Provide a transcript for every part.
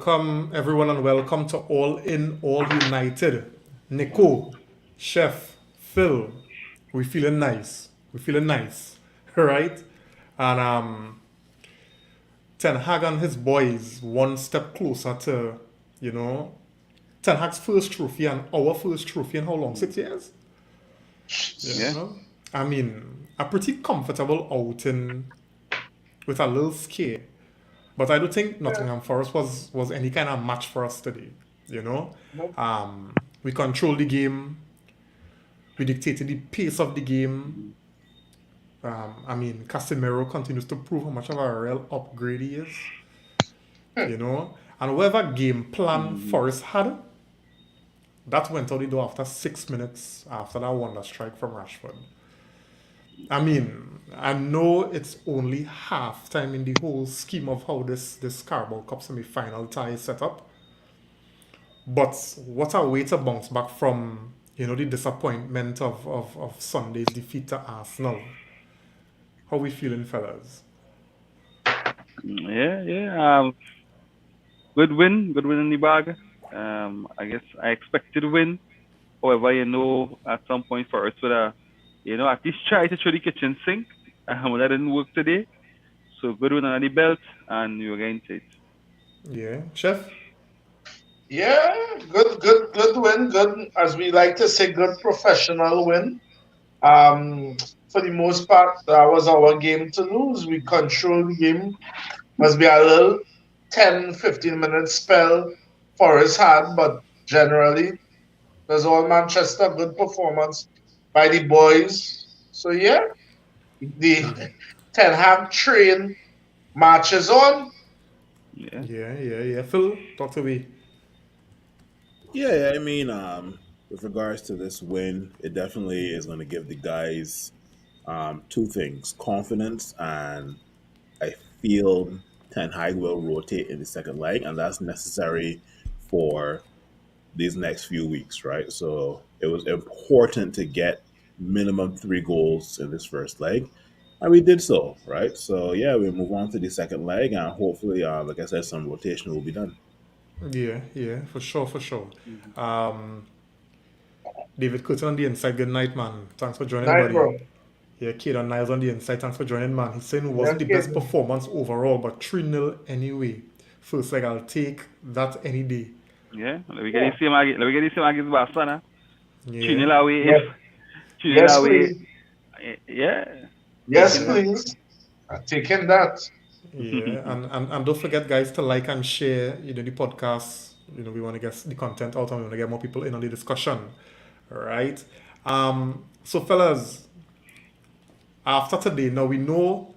welcome everyone and welcome to All In, All United. Nico, Chef, Phil, we feeling nice. We feeling nice, right? And Ten Hag and his boys one step closer to, you know, Ten Hag's first trophy and our first trophy in how long? 6 years? Yeah. Yeah. I mean, a pretty comfortable outing with a little scare. But I don't think Nottingham Forest was any kind of match for us today. You know, we controlled the game, we dictated the pace of the game. I mean, Casemiro continues to prove how much of a real upgrade he is. You know, and whatever game plan Forest had, that went out the door after 6 minutes after that wonder strike from Rashford. I mean, I know it's only half time in the whole scheme of how this Carabao Cup semi-final tie is set up. But what a way to bounce back from, the disappointment of Sunday's defeat to Arsenal. How we feeling, fellas? Yeah, yeah. Good win in the bag. I guess I expected to win. However, at some point for us with at least try to throw the kitchen sink. That didn't work today. So good win on the belt, and we were getting it. Yeah, Chef? Yeah, good win. Good, as we like to say, good professional win. For the most part, that was our game to lose. We controlled the game. Must be a little 10, 15 minute spell Forest had, but generally, there's all Manchester. Good performance by the boys. So, yeah, the Yeah. Ten Hag train marches on. Yeah. Yeah. Phil, talk to me. Yeah, I mean, with regards to this win, it definitely is going to give the guys two things: confidence, and I feel Ten Hag will rotate in the second leg, and that's necessary for these next few weeks, right? So it was important to get minimum 3 goals in this first leg, and we did so, right? So yeah, we move on to the second leg, and hopefully, like I said, some rotation will be done. Yeah, for sure. Mhm. Um, David Curtin on the inside, good night, man. Thanks for joining, Night, buddy. bro. Yeah, Kid and Niles on the inside, thanks for joining, man. He's saying it wasn't Yeah, the best kid. performance overall, but 3-0 anyway. First, like, I'll take that any day. Yeah. Let me get Yeah. the same. Let me get the same against Barcelona. Yeah. 3-0 away. If Yes, 3-0 yes, away. please. Yeah. Yes, Taking Yeah. that. please. I'm taking that. Yeah, and don't forget, guys, to like and share, the podcast. We want to get the content out and we want to get more people in on the discussion. All right. So, fellas, after today, now we know,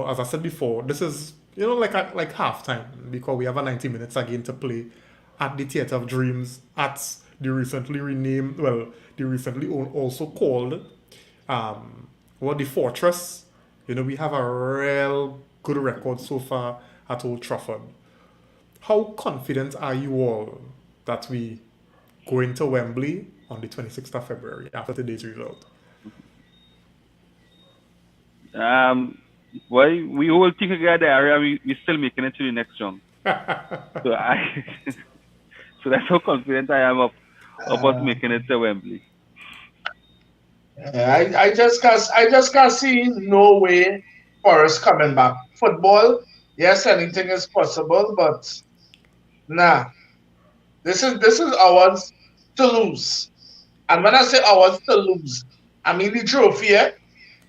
as I said before, this is, like halftime because we have a 90 minutes again to play at the Theatre of Dreams at the recently renamed, well, the recently also called, the Fortress. We have a real good record so far at Old Trafford. How confident are you all that we go into Wembley on the 26th of February after today's result? Um, why we all think again the area we still making it to the next round. So I so that's how confident I am of us Uh, making it to Wembley. I just can't see no way for us coming back. Football, yes, anything is possible, but nah, this is ours to lose. And when I say ours to lose, I mean the trophy, eh?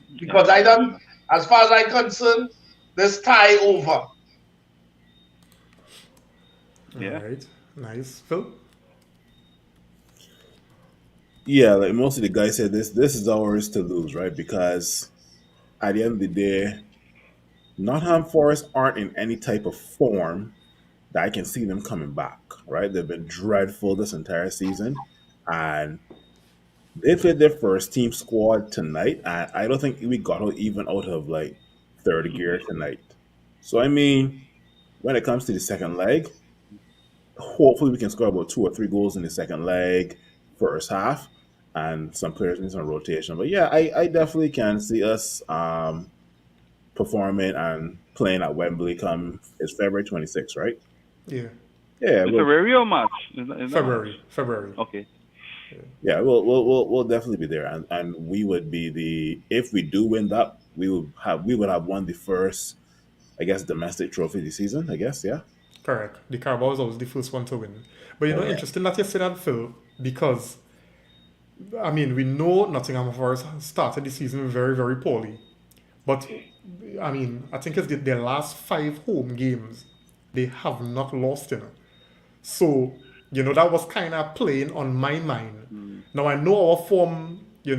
Yeah. Because I don't, as far as I'm concerned, this tie over. All Yeah. right. Nice. Phil? Yeah, like most of the guys said, this is ours to lose, right? Because at the end of the day, Nottingham Forest aren't in any type of form that I can see them coming back, right? They've been dreadful this entire season, and they played their first team squad tonight, and I don't think we got even out of like third gear tonight. So I mean, when it comes to the second leg, hopefully we can score about 2 or 3 goals in the second leg, first half, and some players need some rotation. But yeah, I definitely can see us performing and playing at Wembley come it's February 26th, right? Yeah. Yeah, In we'll February or March? Is that March? February. Okay. yeah we'll definitely be there, and we would be the if we do win that we would have won the first, I guess, domestic trophy this season. I guess, yeah. Correct. The Carabao was always the first one to win. But Oh yeah. interesting that you say that, Phil, because I mean, we know Nottingham Forest started the season very, very poorly. But I mean, I think it's their last five home games they have not lost, So, that was kind of playing on my mind. Mm. Now I know our form, we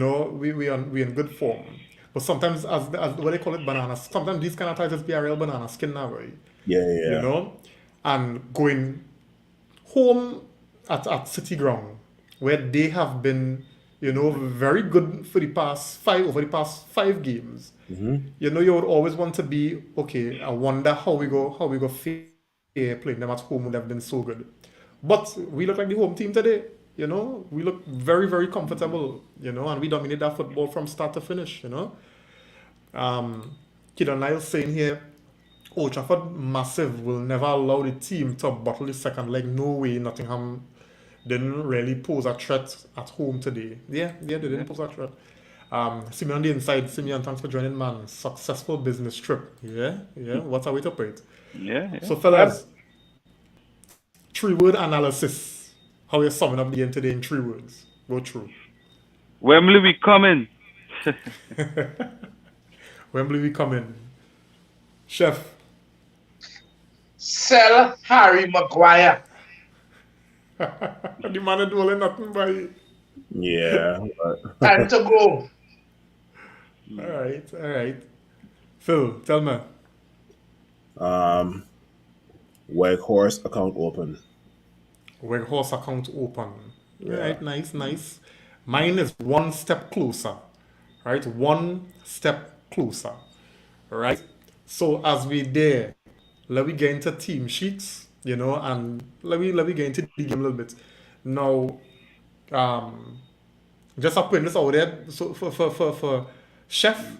in good form. But sometimes, as what they call it, bananas. Sometimes these kind of titles be a real banana skin now, right? Yeah, yeah, You yeah. know, and going home at City Ground, where they have been, very good for the past five games. Hmm. You would always want to be okay. I wonder how we go fare playing them at home would have been so good. But we look like the home team today. We look very, very comfortable. And we dominate that football from start to finish. Kid and Niall saying here, Old Trafford massive will never allow the team to bottle the second leg. No way. Nottingham didn't really pose a threat at home today. Yeah, they Yeah. didn't pose a threat. Simeon on the inside. Simeon, thanks for joining, man. Successful business trip. Yeah. What a way to put it. Yeah. Yeah. So, Yep. fellas, three-word analysis. How you summing up the game today in three words? Go through. Wembley, we coming. Wembley, we come in. Chef. Sell Harry Maguire. The man ain't doing nothing by. Yeah. Time to go. All Mm. right, all right. Phil, tell me. um White Horse account open. Horse account open. All Yeah. right, nice, nice. Mine is one step closer. Right, one step closer. Right. So as we there, let me get into team sheets, and let me get into the game a little bit. Now, um, just putting this out there. So for Chef,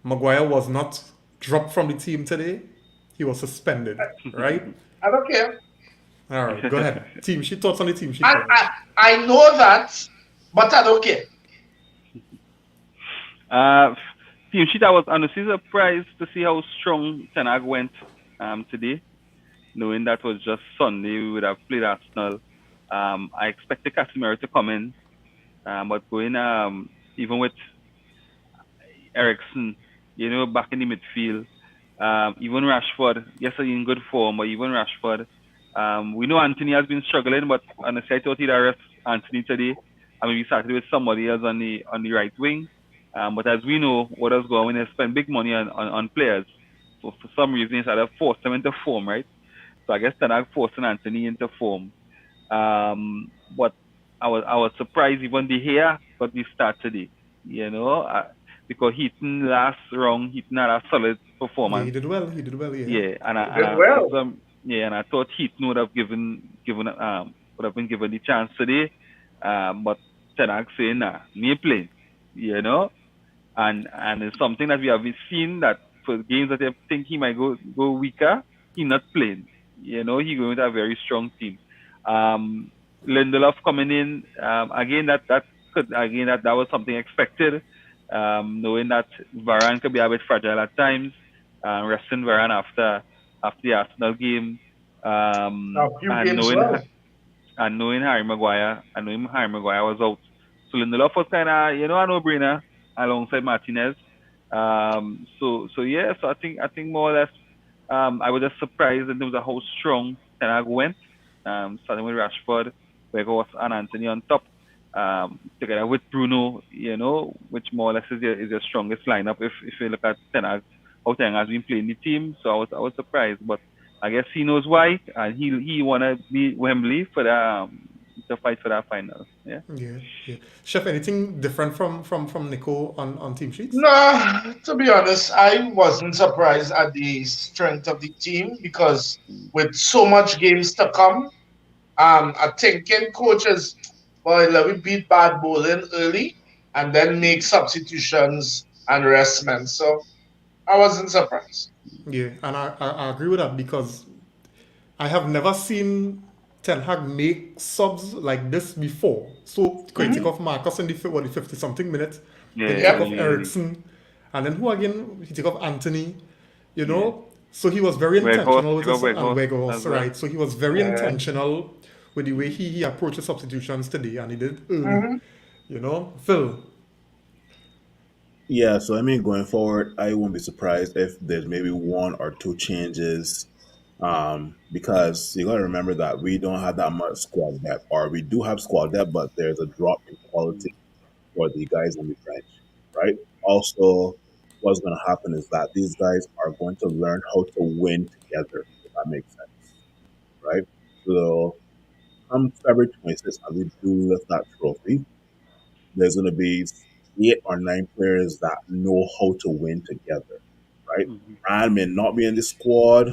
Maguire was not dropped from the team today. He was suspended. Right. I don't care. All right. Go ahead. Team sheet thoughts on the team sheet, I, fellas. I, I know that, but I don't care. Uh, Team sheet, I was honestly surprised to see how strong Ten Hag went today, knowing that was just Sunday. We would have played Arsenal. I expected Casemiro to come in, but going even with Ericsson, back in the midfield. Even Rashford, yes, he's in good form, but even Rashford. We know Anthony has been struggling, but honestly, I thought he'd arrest Anthony today. I mean, we started with somebody else on the right wing. But as we know, what has gone when they spend big money on players. For some reason, it's either forced them into form, right? So I guess Ten Hag forcing Anthony into form. But I was surprised even the hair got the start today. Because Heaton last round, Heaton had a solid Yeah, performance. he did well. He did well. Yeah. Yeah, and I He and did I for well. some yeah, and I thought Heaton would have been given the chance today. But Ten Hag saying nah, me playing. You know, and it's something that we have seen that for games that they think he might go weaker, he not playing. He going with a very strong team. Um, Lindelof coming in again. That was something expected. Knowing that Varane could be a bit fragile at times, resting Varane after the Arsenal game, A few and games knowing well. Harry Maguire was out. So Lindelof was kind of a no-brainer alongside Martinez. So yeah, so I think more or less, I was just surprised in terms of how strong Ten Hag went. Starting with Rashford, Weghorst and Anthony on top, together with Bruno, which more or less is your strongest lineup if you look at Ten Hag, how Ten Hag has been playing the team. So I was surprised, but I guess he knows why, and he wanna be Wembley for to fight for that final. Yeah. Yeah. Chef, anything different from Nico on team sheets? No, to be honest, I wasn't surprised at the strength of the team because with so much games to come, I thinking coaches, well, let me beat bad bowling early and then make substitutions and rest men. So I wasn't surprised. Yeah, and I agree with that because I have never seen Ten Hag make subs like this before. So can you take off Marcus in the 50 something minutes, then you Yeah, take Yep. off he Ericsson, and then who again? He take off Anthony, you yeah. know. So he was very Weghorst, intentional with you got his and Weghorst as Weghorst, well. right? So he was very Yeah. intentional with the way he approached the substitutions today, and he did it early, Mm-hmm. you know. Phil, Yeah, so I mean, going forward, I won't be surprised if there's maybe one or two changes, because you got to remember that we don't have that much squad depth, or we do have squad depth, but there's a drop in quality for the guys on the bench, right? Also, what's going to happen is that these guys are going to learn how to win together, if that makes sense, right? So, come February 26th, and we do lift that trophy, there's going to be 8 or 9 players that know how to win together, right? Mm-hmm. Ryan may not be in the squad,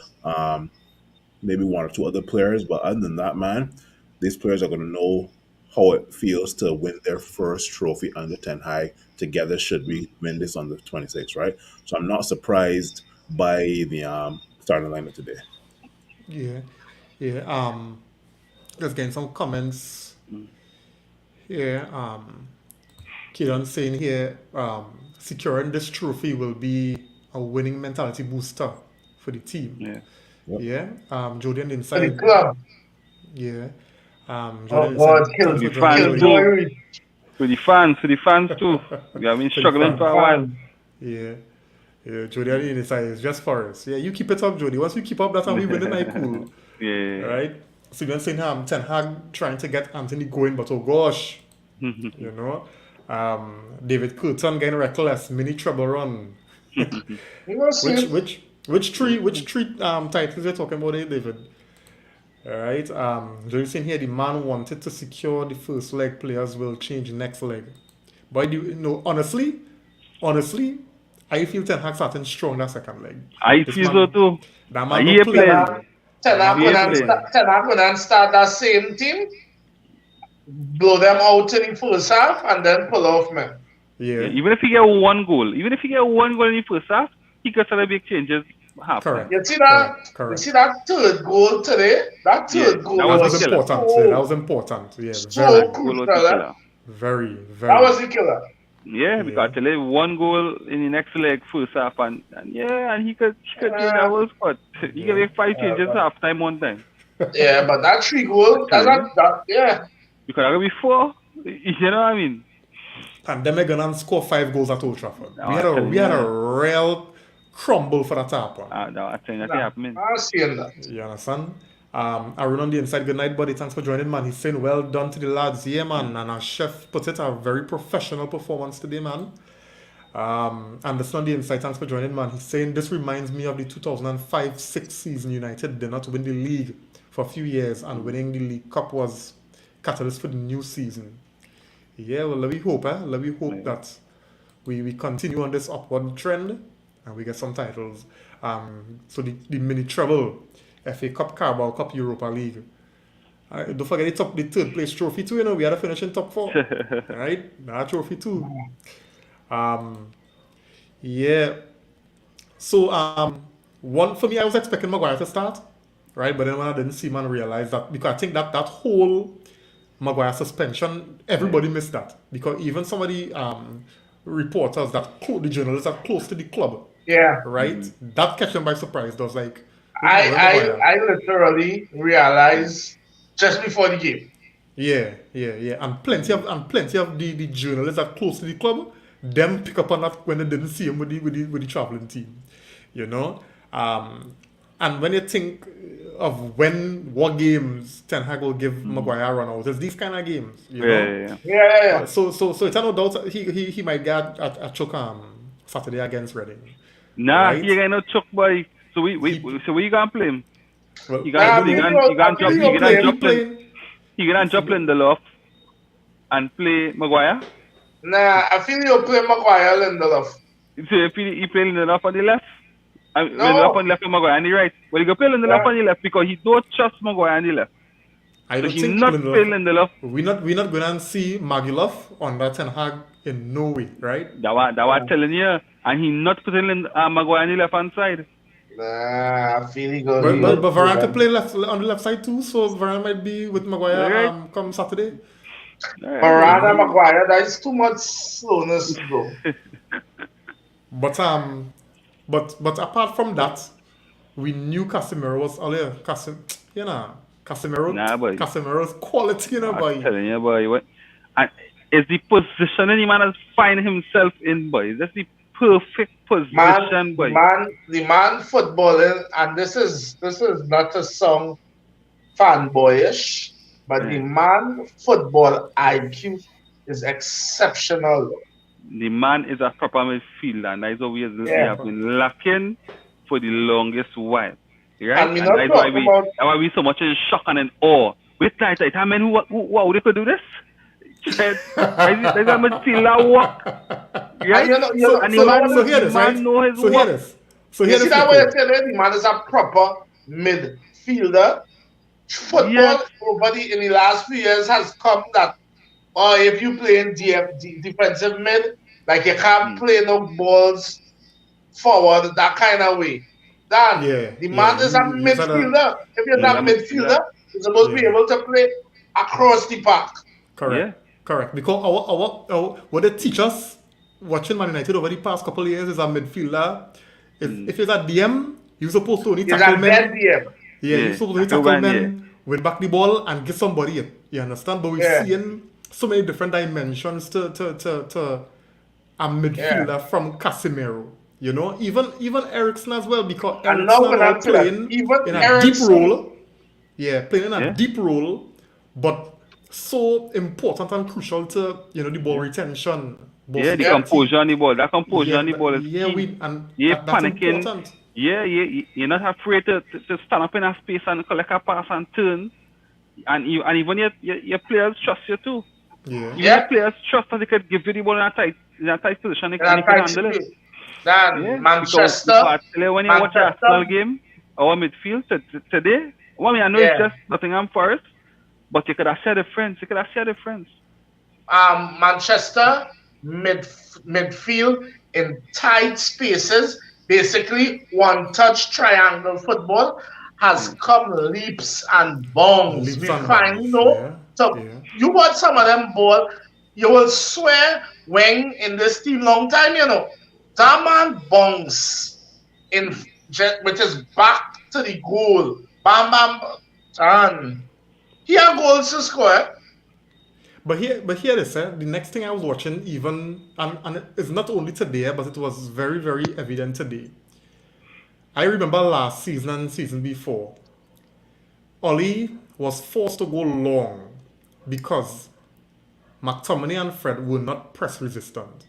maybe one or two other players, but other than that, man, these players are going to know how it feels to win their first trophy under Ten Hag together. Should we win this on the 26th, right? So I'm not surprised by the starting lineup today. yeah, yeah. Just getting some comments here. Kieran saying here, securing this trophy will be a winning mentality booster for the team. Yeah. Yep. Yeah. Jordan For the inside. club. Yeah. Oh Jordan God, inside. kill Thanks For the for joining, fans Jody. Killjoy too. Reed. For the fans too. We have been For the struggling for fans. a while. Fan. Yeah. Yeah. Jody inside is just for us. Yeah. You keep it up, Jody. Once you keep up that time, we win the night cool. Yeah. Right? So you're saying Ten Hag trying to get Anthony going, but oh gosh, you know. David Curtin getting reckless, mini trouble run. You know, see Which him. which which three titles you're talking about, David? All right. Jason here, the man wanted to secure the first leg. Players will change next leg. But you know, honestly, I feel Ten Hag starting strong that second leg. I This feel so man, too. that I man don't hear play. playing. That man He don't is play. playing. Ten Hag gonna start that same team, blow them out in the first half, and then pull off, man. Yeah, Yeah. even if he get one goal, even if he get one goal in the first half, he could start to make changes half time. You Correct. see that? Correct. You Correct. see that third goal today? That Yeah, third that goal was That the was was killer. important. Yeah, that so was important. Yeah, so very, That goal crucial. was the That, killer. very, that very. was the killer. Yeah, because Yeah. I tell you, one goal in the next leg, first half, and yeah, and he could change that Uh, whole spot. He can Yeah. make 5 changes half time one time. yeah, but that three I'm goal, telling you, yeah. because I could be four. You know what I mean? And then we're gonna score 5 goals at Old Trafford. No, We had I'm a telling we had a you, real crumble for that to happen. no, I'm telling you, that Nah, happening. I'm seeing that. You understand? Arun on the inside, good night, buddy. Thanks for joining, man. He's saying well done to the lads. Yeah, man. And our chef put it a very professional performance today, man. Anderson on the inside, thanks for joining, man. He's saying this reminds me of the 2005-6 season. United did not win the league for a few years, and winning the League Cup was catalyst for the new season. Yeah, well, let me hope, eh? Let me hope Yeah. that we continue on this upward trend and we get some titles. So the mini treble, FA Cup, Carabao Cup, Europa League. Don't forget the third place trophy too. You know, we had to finish in top 4, right? That trophy too. Um, yeah. So one for me, I was expecting Maguire to start, right? But then when I didn't see man, realize that because I think that whole Maguire suspension, everybody missed that because even some of the reporters the journalists that close to the club, Yeah. right? That catch them by surprise. They was like, where I Maguire? I I literally realized just before the game. Yeah. And plenty of the journalists that close to the club, them pick up on that when they didn't see him with the traveling team. You know? And when you think of what games Ten Hag will give Maguire a run out, it's these kind of games, you know? Yeah. Yeah. So it's no doubt he might get a choke Saturday against Reading. Nah, Right? he ain't no chuck boy. So He- so we gonna play him. Well, He Nah, gonna I he feel gonna you. he I gonna feel drop you he gonna playing. drop he gonna drop Lindelof and play Maguire. Nah, I feel you play Maguire Lindelof. So if he play Lindelof on the left, Lindelof No. on the left and Maguire on the right. Well, he go play Lindelof Yeah. on the left because he don't trust Maguire on the left. I So don't he think not play Lindelof. we're not gonna see Magilov on that Ten Hag in no way, right? That what telling you, and he not putting Maguire on the left hand side. Nah, I feel he go. But Varane could play left on the left side too, so Varane might be with Maguire Alright. come Saturday. Alright. Varane and Maguire, that is too much slowness, though. But apart from that, we knew Casemiro was Nah, boy. Casemiro's quality, I'm boy. telling you, boy. What? And is the position any man has find himself in, boy? That's the perfect position, boy. The man footballing, and this is not to sound fanboyish, but the man football IQ is exceptional. The man is a proper midfielder, and that's what we have been lacking for the longest while. Right? And that's why we so much in shock and in awe. Wait, I mean, who they could do this? There's a midfielder walk. Right? So you see that way I tell you, the man is a proper midfielder. Football in the last few years has come that if you play in defensive mid, like you can't play no balls forward that kind of way. The man is a midfielder. If you're not midfielder, you're supposed to be able to play across the park. Correct. Because our what they teach us watching Man United over the past couple of years is a midfielder. If you're a DM, you're supposed to only tackle men. DM. You're supposed to only tackle men, win back the ball, and get somebody in. You understand? But we're seeing so many different dimensions to a midfielder from Casemiro. You know, even Eriksen as well, because Eriksen now playing in a deep role. Yeah, playing in a deep role, but so important and crucial to the ball retention. The composure on the ball. That composure on the ball is key. That's panicking. Important. You're not afraid to stand up in a space and collect a pass and turn. And even your players trust you too. Your players trust that they could give you the ball in a tight position and you can handle it. Manchester. When you watch a Arsenal game, our midfield today, I know it's just Nottingham Forest, but you could have said a difference. Manchester midfield in tight spaces, basically one-touch triangle football has come leaps and bounds. We finally know. You watch some of them ball, you will swear Wang in this team long time, That man bounce which is back to the goal. Bam, bam, done. He had goals to score. But here the next thing I was watching, and it's not only today, but it was very, very evident today. I remember last season and season before, Ollie was forced to go long because McTominay and Fred were not press resistant.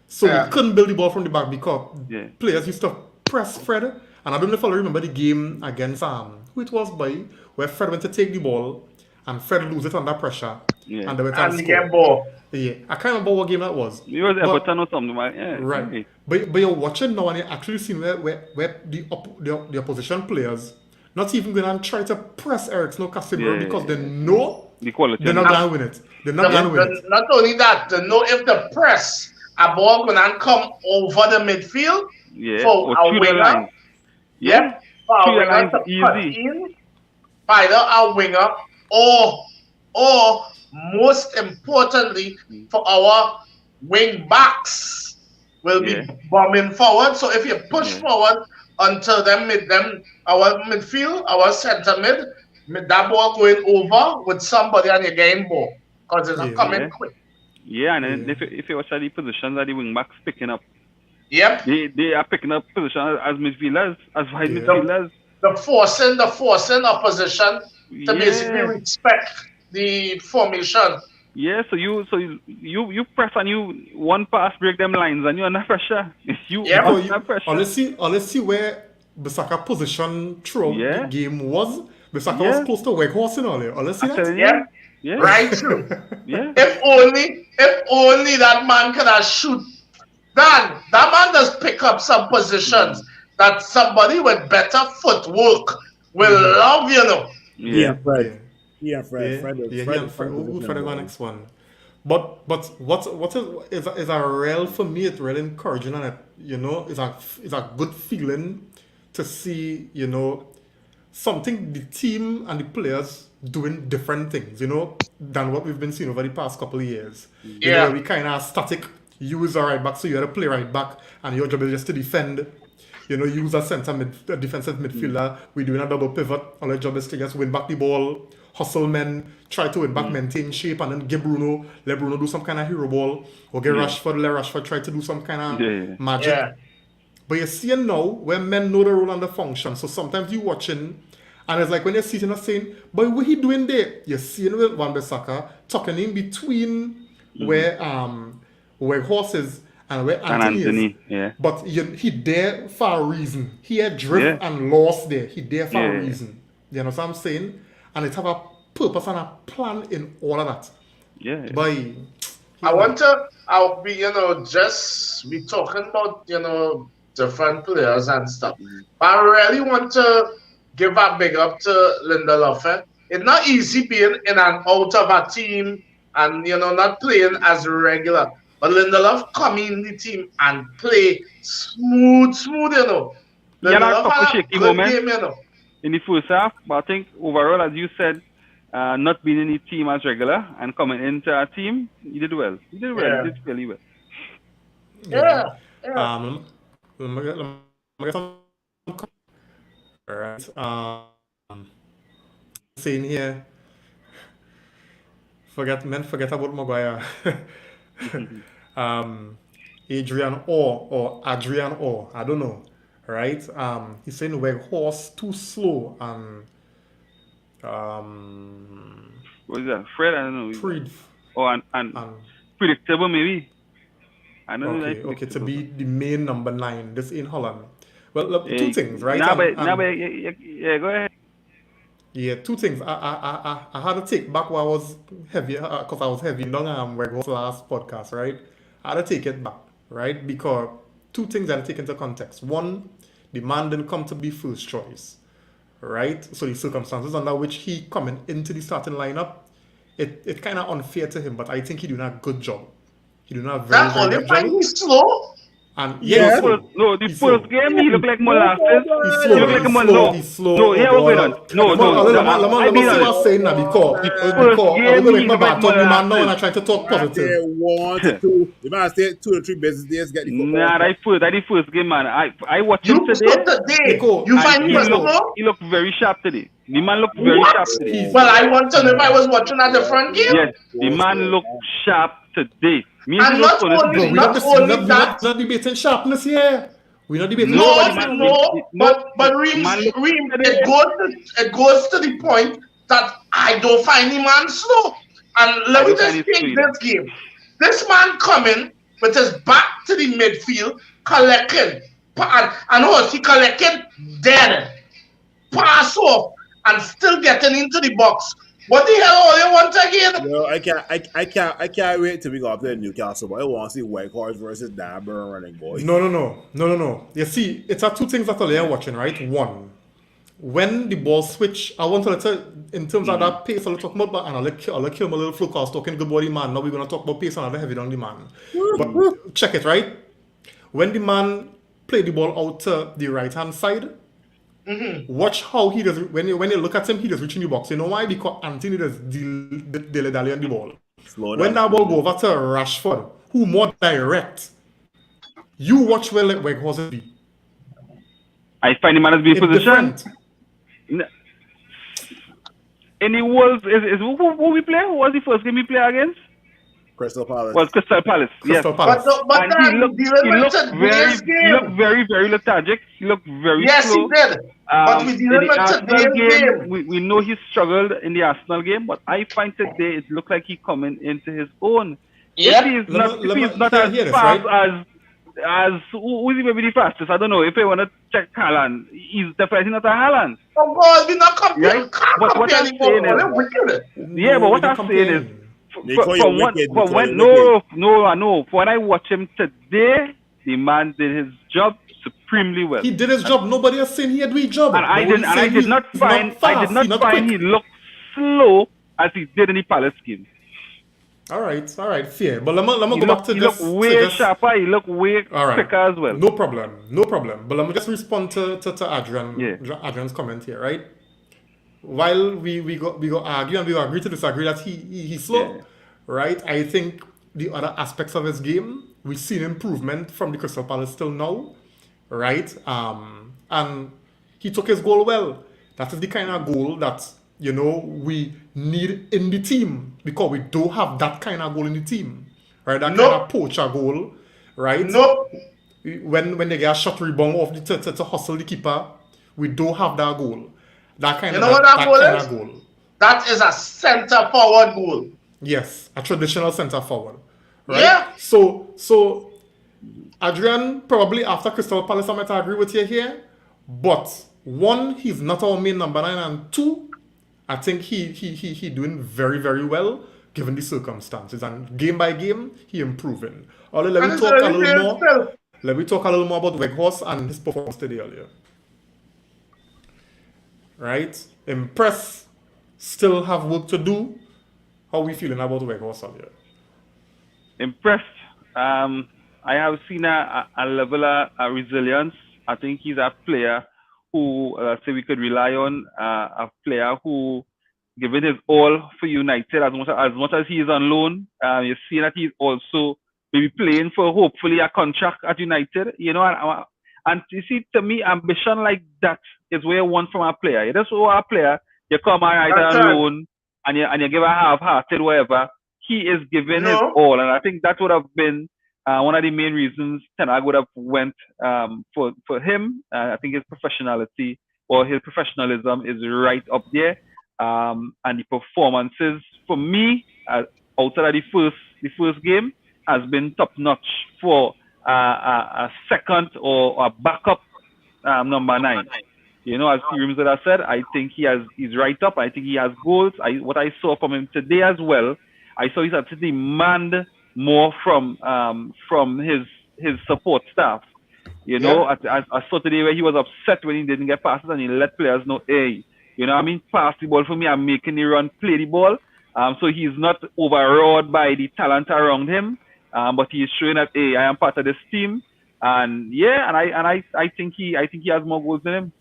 So we couldn't build the ball from the back because players used to press Fred. And I don't know if I remember the game against who it was by, where Fred went to take the ball and Fred lose it under pressure. And they went and score. Ball. I can't remember what game that was. It was Everton or something, right? Right. But you're watching now and you're actually seeing where the opposition players not even going to try to press Eriksen or Casemiro because they know the quality. They're not going to win it. Not only that, they know if the press a ball going to come over the midfield for a winger. For a winger to cut in, either a winger or most importantly for our wing backs will be bombing forward. So if you push forward until our midfield, our center mid, that ball going over with somebody and you're getting ball because it's coming quick. And if you watch the positions that the wing backs picking up, they are picking up positions as midfielders, as wide midfielders. The forcing opposition to basically respect the formation. So you press and you one pass break them lines and you're under pressure. Under pressure. Let's see where Bissaka position throughout the game was. Bissaka was close to Weghorst in earlier. Let's see that. Right through. If only that man could have shoot. That man does pick up some positions that somebody with better footwork will love, Fred. Fred is the next one. But what is a real, for me, it's really encouraging and it's a good feeling to see, something the team and the players doing different things, than what we've been seeing over the past couple of years. Where Yeah. we kind of static, use a right back, so you had to play right back, and your job is just to defend. Use a a defensive midfielder. We're doing a double pivot. All our job is to just win back the ball, hustle men, try to win back, maintain shape, and then let Bruno do some kind of hero ball, or get Rashford, let Rashford try to do some kind of magic. Yeah. But you're seeing now where men know the role and the function. So sometimes you're watching, and it's like when you're sitting and saying, but what he doing there? You're seeing with Wan-Bissaka tucking in between where horses and where Anthony is. Yeah. But he there for a reason. He had drift and lost there. He there for a reason. You know what I'm saying? And it have a purpose and a plan in all of that. Yeah. I'll be, just be talking about, different players and stuff. But I really want to give a big up to Lindelof. It's not easy being in and out of a team and, not playing as regular. But Lindelof come in the team and play smooth, Lindelof had a couple shaky moments in the first half, but I think overall, as you said, not being in the team as regular and coming into our team, he did well. He did really well. Yeah. Let me get some. Alright. Saying here, forget about Maguire. Adrian or I don't know. Right? He's saying Weghorst too slow and what is that? Fred? I don't know. Fred. And predictable maybe. I don't know. Okay, to be the main number 9. This in Holland. Well, look, two things, right? Yeah, go ahead. Yeah, two things. I had to take back what I was heavy, because I was heavy on Weghorst last podcast, right? I had to take it back, right? Because two things I had to take into context. One, the man didn't come to be first choice, right? So the circumstances under which he coming into the starting lineup, it kind of unfair to him, but I think he doing a good job. He doing a very good job. He's slow. And the first game he looked like molasses. He's slow. Yeah, let me see what's saying now because I'm going to make my bad talk. The man now and I try to talk positive. The man stay 2 or 3 business days get the football. Nah, that the first game, man. I watched him today. You find him slow? He looked very sharp today. The man looked very sharp today. Well, I want to know if I was watching at the front game. Yes, the man looked sharp today. And not only that, we're not debating sharpness here. We're not debating. But it goes to the point that I don't find the man slow. And let me just take this game. This man coming with his back to the midfield, collecting, and he collecting dead, pass off, and still getting into the box. What the hell all you want again? Well, I can't wait till we go up there in Newcastle, but I want to see Weghorst versus Darburn running boys. No. You see, it's two things that I'm watching, right? One, when the ball switch, I want to in terms of that pace, I'll talk about, and I'll kill my little flow cast talking good body man. Now we're gonna talk about pace and other heavy on the man. But check it, right? When the man play the ball out to the right hand side. Watch how he does. When you look at him, he does reach in the box. You know why? Because Anthony does dilly-dally on the ball. When that ball go over to Rashford, who more direct, you watch where Weghorst be. I find him as being positioned. And he was who we play? Who was the first game we play against? Crystal Palace. Well, Crystal Palace. Yes. But he looked very, very lethargic. He looked very slow. Yes, he did. But we didn't in the Arsenal game. We know he struggled in the Arsenal game, but I find today it looked like he coming into his own. Yeah. If he's not as fast as who is he maybe the fastest? I don't know. If I want to check Haaland, he's definitely not a Haaland. Oh God, we're not comparing. Right? But what I'm saying is, but what I'm saying is. When I watch him today, the man did his job supremely well. He did his job. Nobody else saying he had his job. And I did not find he looked slow as he did in the Palace game. all right, fair. But let me go back He look to way just sharper. He look way all right, quicker as well. no problem, no problem. But let me just respond to Yeah, Adrian's comment here, right? While we go argue and we go agree to disagree that he's slow, yeah, right? I think the other aspects of his game we've seen improvement from the Crystal Palace till now, right? And he took his goal well. That is the kind of goal that we need in the team because we don't have that kind of goal in the team, right? That kind of Nope, poacher goal, right? nope. When they get a shot rebound off to hustle the keeper, we don't have that goal. You know what that That goal kind of is? goal. That is a center forward goal. Yes, a traditional centre forward, right? Yeah. So Adrian probably after Crystal Palace, I might agree with you here, but one, he's not our main number nine, and two, I think he doing very well given the circumstances and game by game he improving. Although And it's early days still. let me talk a little more about Weghorst and his performance today earlier, right? Impress, still have work to do. How we feeling about Weghorst earlier? impressed. I have seen a level of resilience. I think he's a player who, say, we could rely on. A player who, given his all for United, as much as he is on loan, you see that he's also maybe playing for hopefully a contract at United. And you see, to me, ambition like that is what you want from a player. You just want a player, you come and either That's on right. loan and you give a half-hearted whatever. He is giving his No. all, and I think that would have been one of the main reasons Ten Hag would have went for him. I think his professionality or his professionalism is right up there, and the performances for me outside of the first game has been top notch for a second or a backup number nine. As Rims that I said, I think he's right up. I think he has goals. What I saw from him today as well, I saw he's had to demand more from his support staff. Yep. I saw today where he was upset when he didn't get passes and he let players know, hey, pass the ball for me. I'm making the run, play the ball. So he's not overawed by the talent around him, but he's showing that, hey, I am part of this team. And yeah, I think he has more goals than him.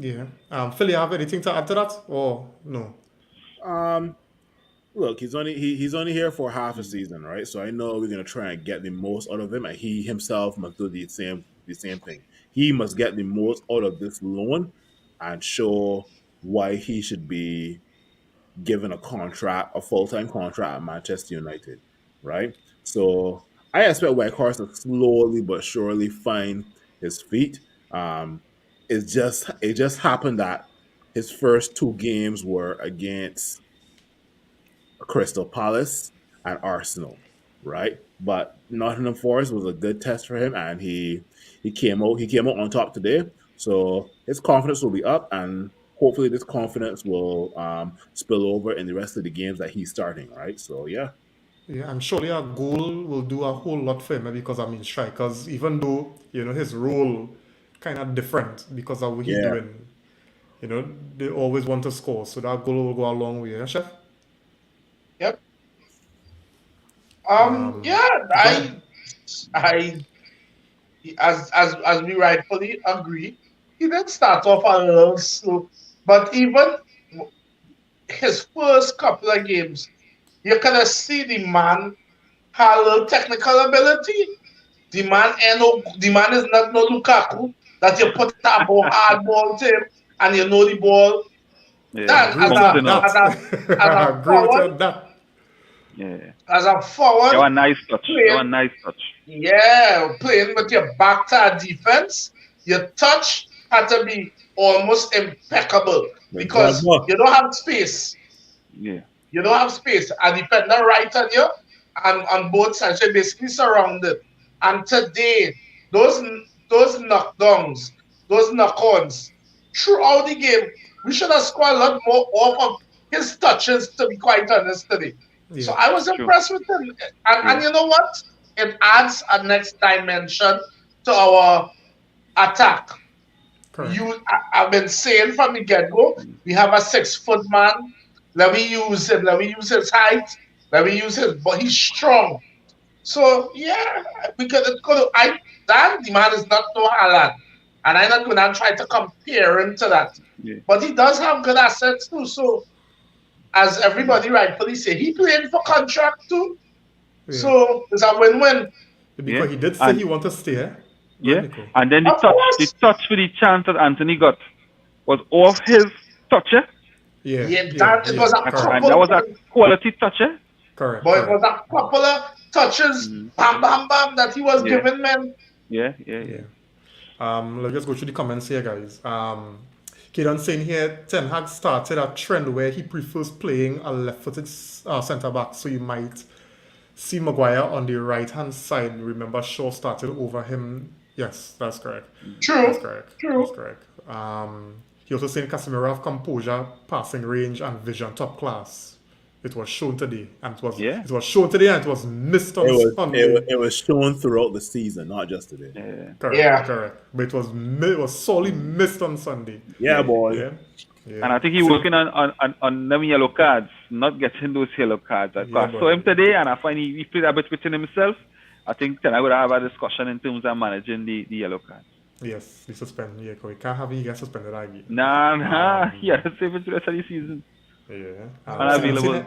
Yeah. Phil, you have anything to add to that or no? Um, Look, he's only here for half a season, right? So I know we're gonna try and get the most out of him, and he himself must do the same thing. He must get the most out of this loan and show why he should be given a full time contract at Manchester United, right? So I expect Whitehorse to slowly but surely find his feet. Um, it just happened that his first two games were against Crystal Palace and Arsenal, right? But Nottingham Forest was a good test for him, and he came out on top today. So his confidence will be up, and hopefully this confidence will spill over in the rest of the games that he's starting, right? So yeah, Yeah, and surely a goal will do a whole lot for him because I mean strikers, even though his role kind of different because of what he yeah. doing, they always want to score, so that goal will go a long way. Yeah, chef. Yep. Um, Yeah. Go ahead. I, as we rightfully agree, he did start off a little slow, but even his first couple of games, you kind of see the man had a little technical ability. The man is not no Lukaku that you put a hard ball to him and you know the ball. Yeah, That Agree with you as a on bouncing up. as a that. as a Agree with you forward, on that. Yeah, as a that forward was nice touch. That was playing, nice touch. yeah, playing with your back to a defense, your touch had to be almost impeccable The because brother, you don't have space. Yeah, You don't have space. A defender right on you and on both sides. You're basically surrounded. And today, those those knockdowns, those knock-ons, throughout the game, we should have scored a lot more off of his touches, to be quite honest today. So Yeah, I was true. impressed with him. And Yeah, you know what? It adds a next dimension to our attack. correct. I've been saying from the get-go, we have a 6 foot man let me use him, let me use his height, let me use his, but he's strong. So yeah, we could I Dan the man is not no Haaland. And I'm not gonna try to compare him to that. Yeah. But he does have good assets too. So as Mm. everybody rightfully say, he playing for contract too. Yeah. So it's a win-win. Yeah. Because he did say And he want to stay. Eh? Go yeah. ahead, Nico. And then Of the course. touch for the chance that Anthony got was off his toucher. Yeah, Yeah, yeah, that it yeah. was a Correct. And that couple, was a quality toucher. Correct, but it correct. was a couple of touches, Mm. bam, bam, bam, that he was Yeah. giving men. Yeah. Yeah. Yeah. Yeah. Let's just go through the comments here, guys. Kidan saying here, Ten Hag started a trend where he prefers playing a left-footed centre back, so you might see Maguire on the right-hand side. Remember, Shaw started over him. Yes, that's correct. That's True, correct. That's true. correct. He also saying Casemiro have composure, passing range, and vision top class. It was shown today, and Yeah. it was shown today, and it was missed on Sunday. It was shown throughout the season, not just today. Yeah. Correct, Yeah. correct. But it was solely missed on Sunday. Yeah, boy. Yeah, And I think he's working on them yellow cards, not getting those yellow cards. I Yeah, saw boy. him today, and I find he played a bit within himself. I think then I would have a discussion in terms of managing the yellow cards. Yes, the suspend. Yeah, 'cause we can't have he get suspended again. Nah. He had to save it to the rest of the season. Yeah. Unavailable.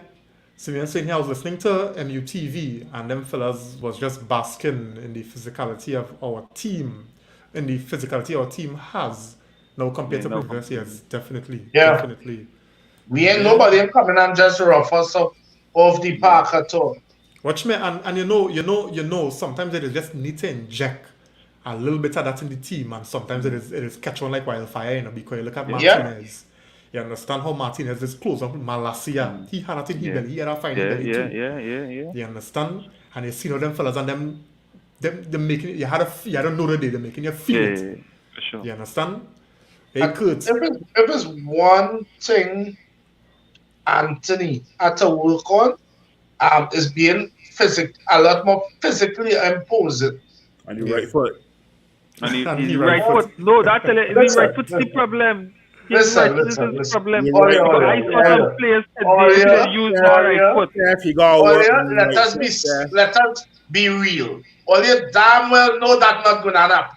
Simeon saying here, I was listening to MUTV, and them fellas was just basking in the physicality of our team, in the physicality our team has. Now compared to previous years, definitely, Yeah. definitely. We ain't nobody ain't coming and just rough us up off the park at all. Watch me, and you know, sometimes it is just need to inject a little bit of that in the team, and sometimes it is catch on like wildfire, you know, because you look at Martinez. You understand how Martinez is close up with Malasia. He had that in his belly, he had a fine belly too. Yeah. You understand? And you see all them fellas and them making you had to know that they're making you feel it. Yeah, for sure. You understand? Hey, And Kurt. if it's one thing Anthony had to work on, is being a lot more physically imposing. On your right foot. And And his he right right foot. No, that's his right foot's the listen. problem. His right foot is the problem. You're right. Because I saw some players today use their right foot. If you go Oh work yeah, on your right foot, yeah. let us be real. Oh yeah, damn well know that not gonna happen.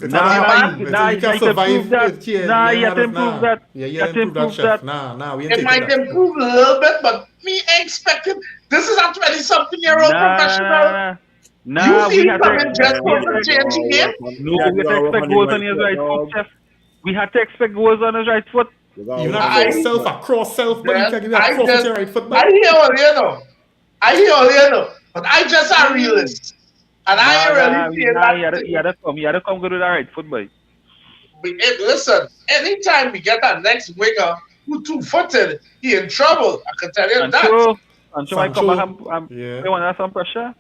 It's Nah, hard to you find. You can have to survive prove that. it here. Nah, Yeah, you have to improve that. Yeah, You yeah, have to improve that, improve chef. that. Nah, we ain't It taking might that. improve a little bit, but me expecting this is a 20-something-year-old professional. Nah, You see we him had coming just to. for the change game? No, we had to expect goals on his right foot, chef. We had to expect goals on his right foot. Even a cross self, but you can give me a I cross with just, your right foot, I man. hear all you know. I hear all you know. But I just a realist. And I ain't really saying that. He had to come good with that right foot, boy. Listen, anytime we get our next winger who two-footed, he in trouble. I can tell you that. Sancho might come back and Yeah. they want to have some pressure.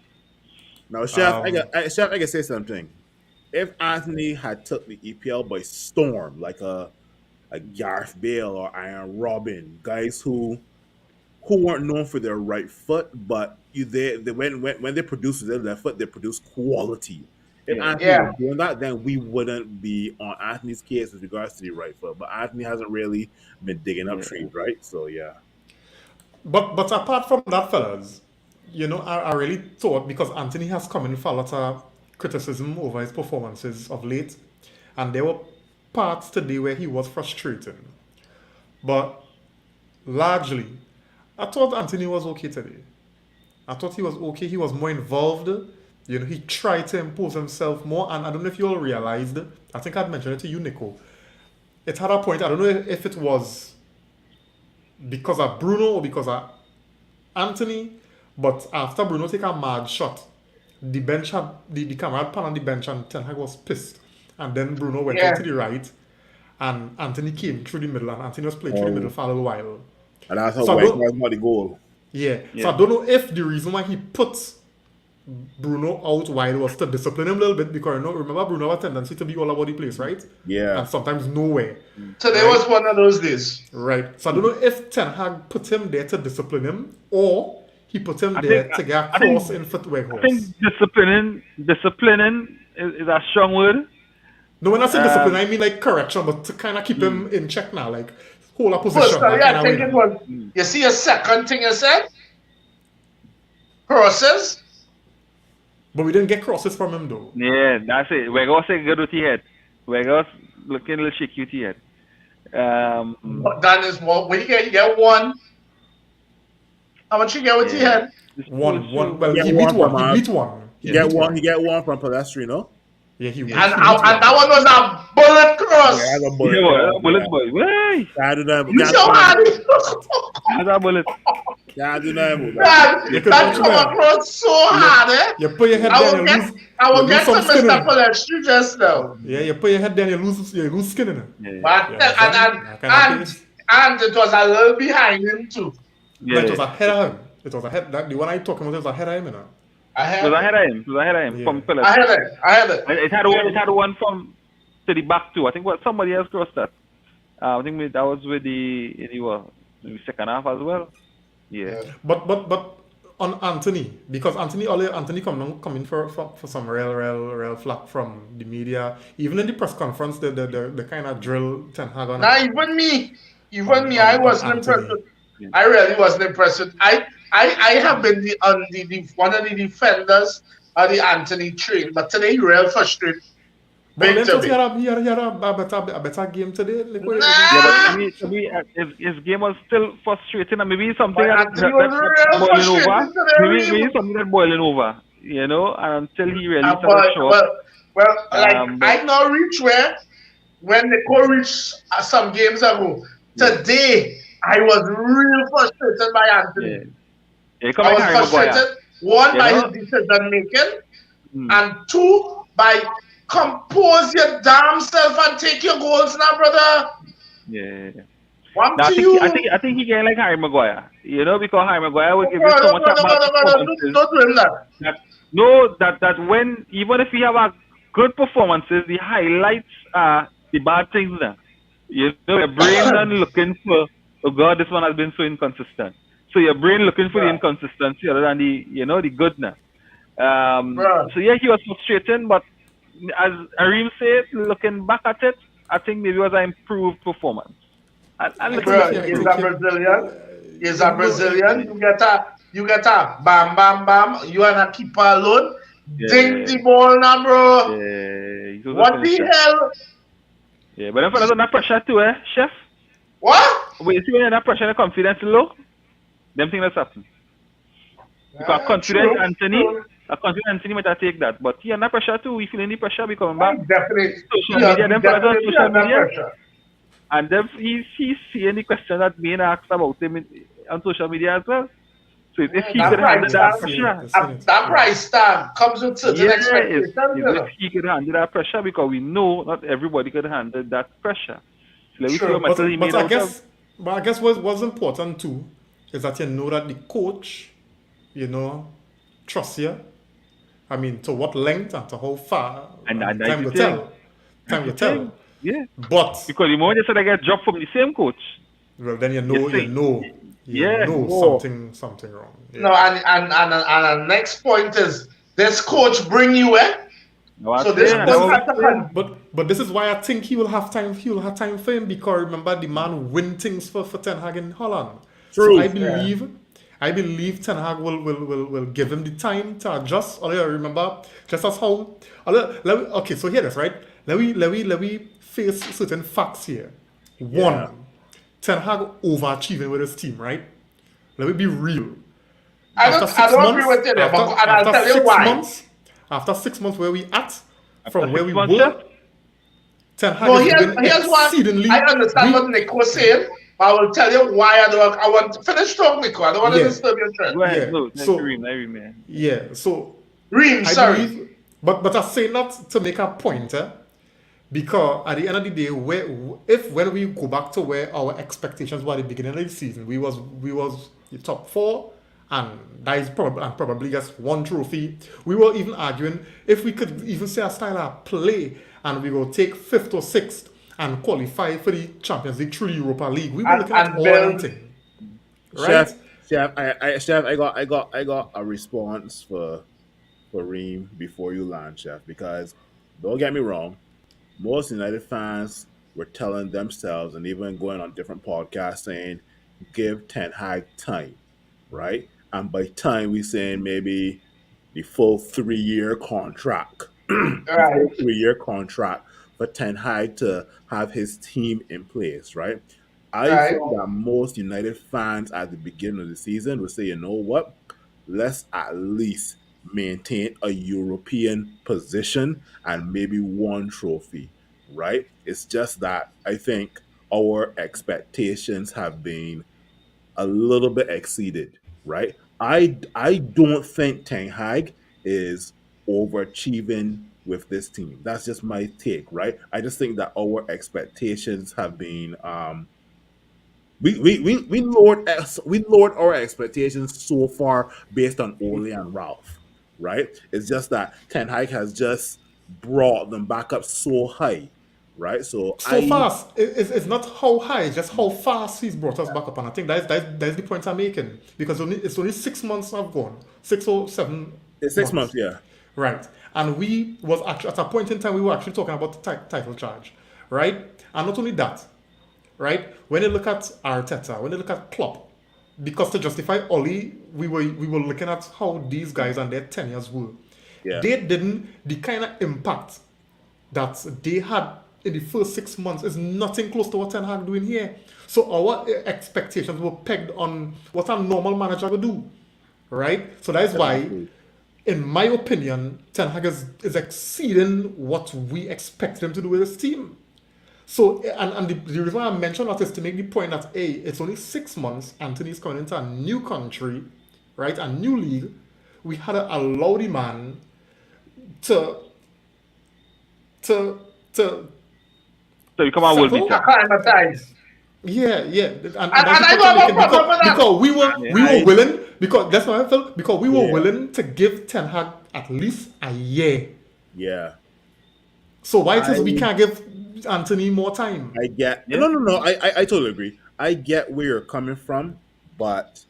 Now, Chef, Chef, I can say something. If Anthony had took the EPL by storm, like a Gareth Bale or Iron Robin, guys who weren't known for their right foot, but when they produce with their left foot, they produce quality. If Anthony was doing that, then we wouldn't be on Anthony's case with regards to the right foot. But Anthony hasn't really been digging up trees, right? So yeah. But apart from that, fellas, you know, I really thought, because Anthony has come in for a lot of criticism over his performances of late, and there were parts today where he was frustrating. But largely, I thought Anthony was okay today. I thought he was okay. He was more involved. You know, he tried to impose himself more. And I don't know if you all realized, I think I'd mentioned it to you, Nico. It had a point, I don't know if it was because of Bruno or because of Anthony, but after Bruno take a mad shot, the bench had the camera had pan on the bench and Ten Hag was pissed. And then Bruno went out to the right and Anthony came through the middle and Anthony was playing through the middle for a little while. And that's how White was not the goal. Yeah. So I don't know if the reason why he put Bruno out wide was to discipline him a little bit, because remember Bruno had a tendency to be all over the place, right? Yeah. And sometimes nowhere. Today was one of those days. Right. So I don't know if Ten Hag put him there to discipline him, or he put him there to get a cross in footwear horse. I think disciplining is a strong word. No, when I say discipline, I mean like correction, but to kind of keep him in check now. Like, hold a position, Personally, that kind I of way think it now. was. You see a second thing you said? Crosses. But we didn't get crosses from him though. Yeah, that's it. We're going to say good with your head. We're going to looking a little shaky with your head. That is what when you get one. How much you get with your Yeah. head? It's true, it's One, true. one. Well, He get he beat one from one. He beat one. he He Yeah. get beat one. one. He get one from Palestri, Yeah, he And beat that one. one was a bullet Yeah, cross. that's a Yeah, bullet well, cross. bullets, Yeah. boy. Way! Can't do nothing. You see how hard it How's that bullet? Can't do nothing with that. that, You could that watch come man. across so hard, eh? You put your head I down, will get I you will lose get to some skin in Mr. it. Palestri just now. Yeah, you put your head down, you lose skin in it. Yeah. But You understand? That kind of case. and it was a little behind him too. No, it was Yeah. ahead of him. It was ahead. That the one I talking about was ahead of him, you know. I It was had ahead of him. It was ahead of him Yeah. from I Phillips. had it. I had it. It had one. It had one from to the back too. I think what somebody else crossed that. I think that was with the second half as well. Yeah. But on Anthony, because Anthony coming for some real flack from the media. Even in the press conference, the kind of drill Ten Hag on. Now even me, On I wasn't Anthony. impressed. I really wasn't impressed. I have been one of the defenders of the Anthony train, but today he real frustrated. But Big then to just me. he had a better game today. Like, what- Yeah, but Nah! to me, his game was still frustrating, and maybe something But that, Anthony that, was that real boiling frustrated over. today, Maybe Reem. something that boiling over, and until he really started showing. Well, like but- I now reach where when the co reached some games ago. Yeah. Today I was real frustrated by Yeah. Anthony. Yeah, come I like was Harry Maguire. frustrated, one You by know? his decision making, Mm. and two by compose your damn self and take your goals now, brother. Yeah. One Now, to you. I think he getting like Harry Maguire. Because Harry Maguire would give you No, so much about performances. don't do him that. That when even if you have a good performances, the highlights are the bad things now. Your brain not looking for, oh God, this one has been so inconsistent. So your brain looking for the inconsistency other than the good now. So yeah, he was frustrating, but as Arim said, looking back at it, I think maybe it was an improved performance. And looking Bro, back, he's a Brazilian. He's a Brilliant. You get a bam bam bam. You and a keeper alone. Yeah. Ding the ball now, bro. Yeah, What the hell? Yeah, but then for under pressure too, chef. What? But you see when you're under pressure and the confidence low, them things that's happen. Because confidence True, Anthony, true. a confidence Anthony might have take that. But he under pressure too, we feeling the pressure be coming back. Definitely. Social media, them fellas on social under media. pressure. And then he's seeing the question that being asked about him on social media as well. So if he That could handle price that tag- pressure, That price tag comes with certain expectations. if he could handle that pressure, because we know not everybody could handle that pressure. So let me see True, what metal he made out of. But I guess what's important too is that you know that the coach, trusts you. I mean, to what length and to how far. And time that's will the tell. thing. Time will tell. Yeah. But Because the moment they said I get dropped from the same coach, well, then you see. know Yeah. something wrong. Yeah. No, and the next point is this coach bring you So this coach But this is why I think he will have time. He will have time for him because remember the man win things for Ten Hag in Holland. True. So I believe Ten Hag will give him the time to adjust. Although remember, just as how. Okay, so here it is, right? Let me face certain facts here. One, Ten Hag overachieving with his team, right? Let me be real. I don't agree with you there, but I'll tell you why. After 6 months where we at, from where we 6 months, were, Ten Hag No, has been here's why. exceedingly. I understand what Nick was saying, but I will tell you why I want to finish talking, Nick. I don't want to disturb your trend. Go ahead. Yeah. No, So- Larry, man. Yeah, so Reem, I sorry. believe, but I say that to make a point, because at the end of the day, when we go back to where our expectations were at the beginning of the season, we was the top 4, and that is probably just one trophy. We were even arguing if we could even say a style of play, and we will take 5th or 6th and qualify for the Champions League through the Europa League. We were looking at all build- that thing, right? Chef, I got a response for Reem before you land, Chef, because don't get me wrong, most United fans were telling themselves and even going on different podcasts saying, give Ten Hag time, right? And by time, we saying maybe the full 3 year contract, the Right, full 3 year contract for Ten Hag to have his team in place, right? I right. think that most United fans at the beginning of the season would say, you know what? Let's at least maintain a European position and maybe one trophy, right? It's just that I think our expectations have been a little bit exceeded, right? I don't think Ten Hag is overachieving with this team. That's just my take, right? I just think that our expectations have been we lowered our expectations so far based on Ole and Ralph, right? It's just that Ten Hag has just brought them back up so high, right? So So I fast. It's not how high, it's just how fast he's brought us back up. And I think that's the point I'm making. Because it's only 6 months I've gone. 6 or 7 it's 6 months, months. yeah, Right. And we was actually at a point in time we were actually talking about the title charge. Right? And not only that, right? When you look at Arteta, when you look at Klopp, because to justify Oli, we were looking at how these guys and their tenures were. yeah, They didn't the kind of impact that they had in the first 6 months is nothing close to what Ten Hag doing here. So our expectations were pegged on what a normal manager would do, right? So that is why, exactly. in my opinion, Ten Hag is exceeding what we expected him to do with his team. So, and the reason why I mentioned that is to make the point that, hey, it's only 6 months. Anthony's coming into a new country, right? A new league. We had to allow the man to to to So you come out world settle. beater. Acclimatize. Yeah, and that's And the I point don't I'm have a making problem with that. because Yeah. we were I willing because that's what I felt because we were yeah, willing to give Ten Hag at least a year. yeah. So why it is we I can't give Anthony more time? I get Yeah. no. I totally agree. I get where you're coming from, but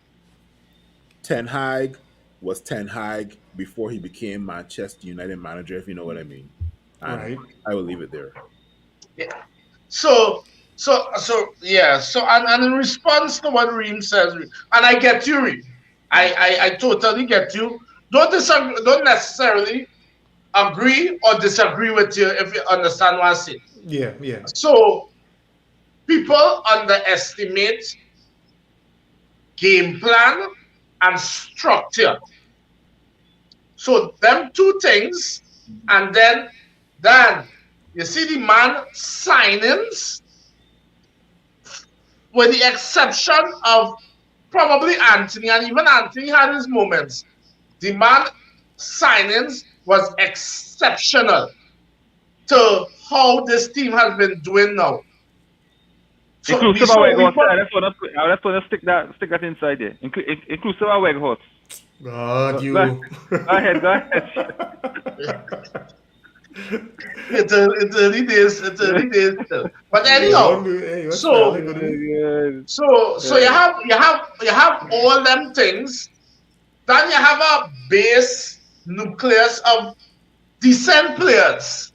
Ten Hag was Ten Hag before he became Manchester United manager, if you know what I mean. And Right, I will leave it there. Yeah. So, yeah. So, and in response to what Reem says, and I get you, Reem. I totally get you. Don't disagree. Don't necessarily agree or disagree with you if you understand what I say. yeah, So, people underestimate game plan and structure. So, them two things, and then you see the man signings, with the exception of probably Anthony, and even Anthony had his moments. The man signings was exceptional to how this team has been doing now. So we Inclusive of so we Weghorst. put I just wanna stick that inside there. Inclusive of Weghorst. God, Go you. ahead, go ahead. it's early days, it's early days still. But Go on, anyhow, hey, what's so fairly good. so you have all them things. Then you have a base nucleus of decent players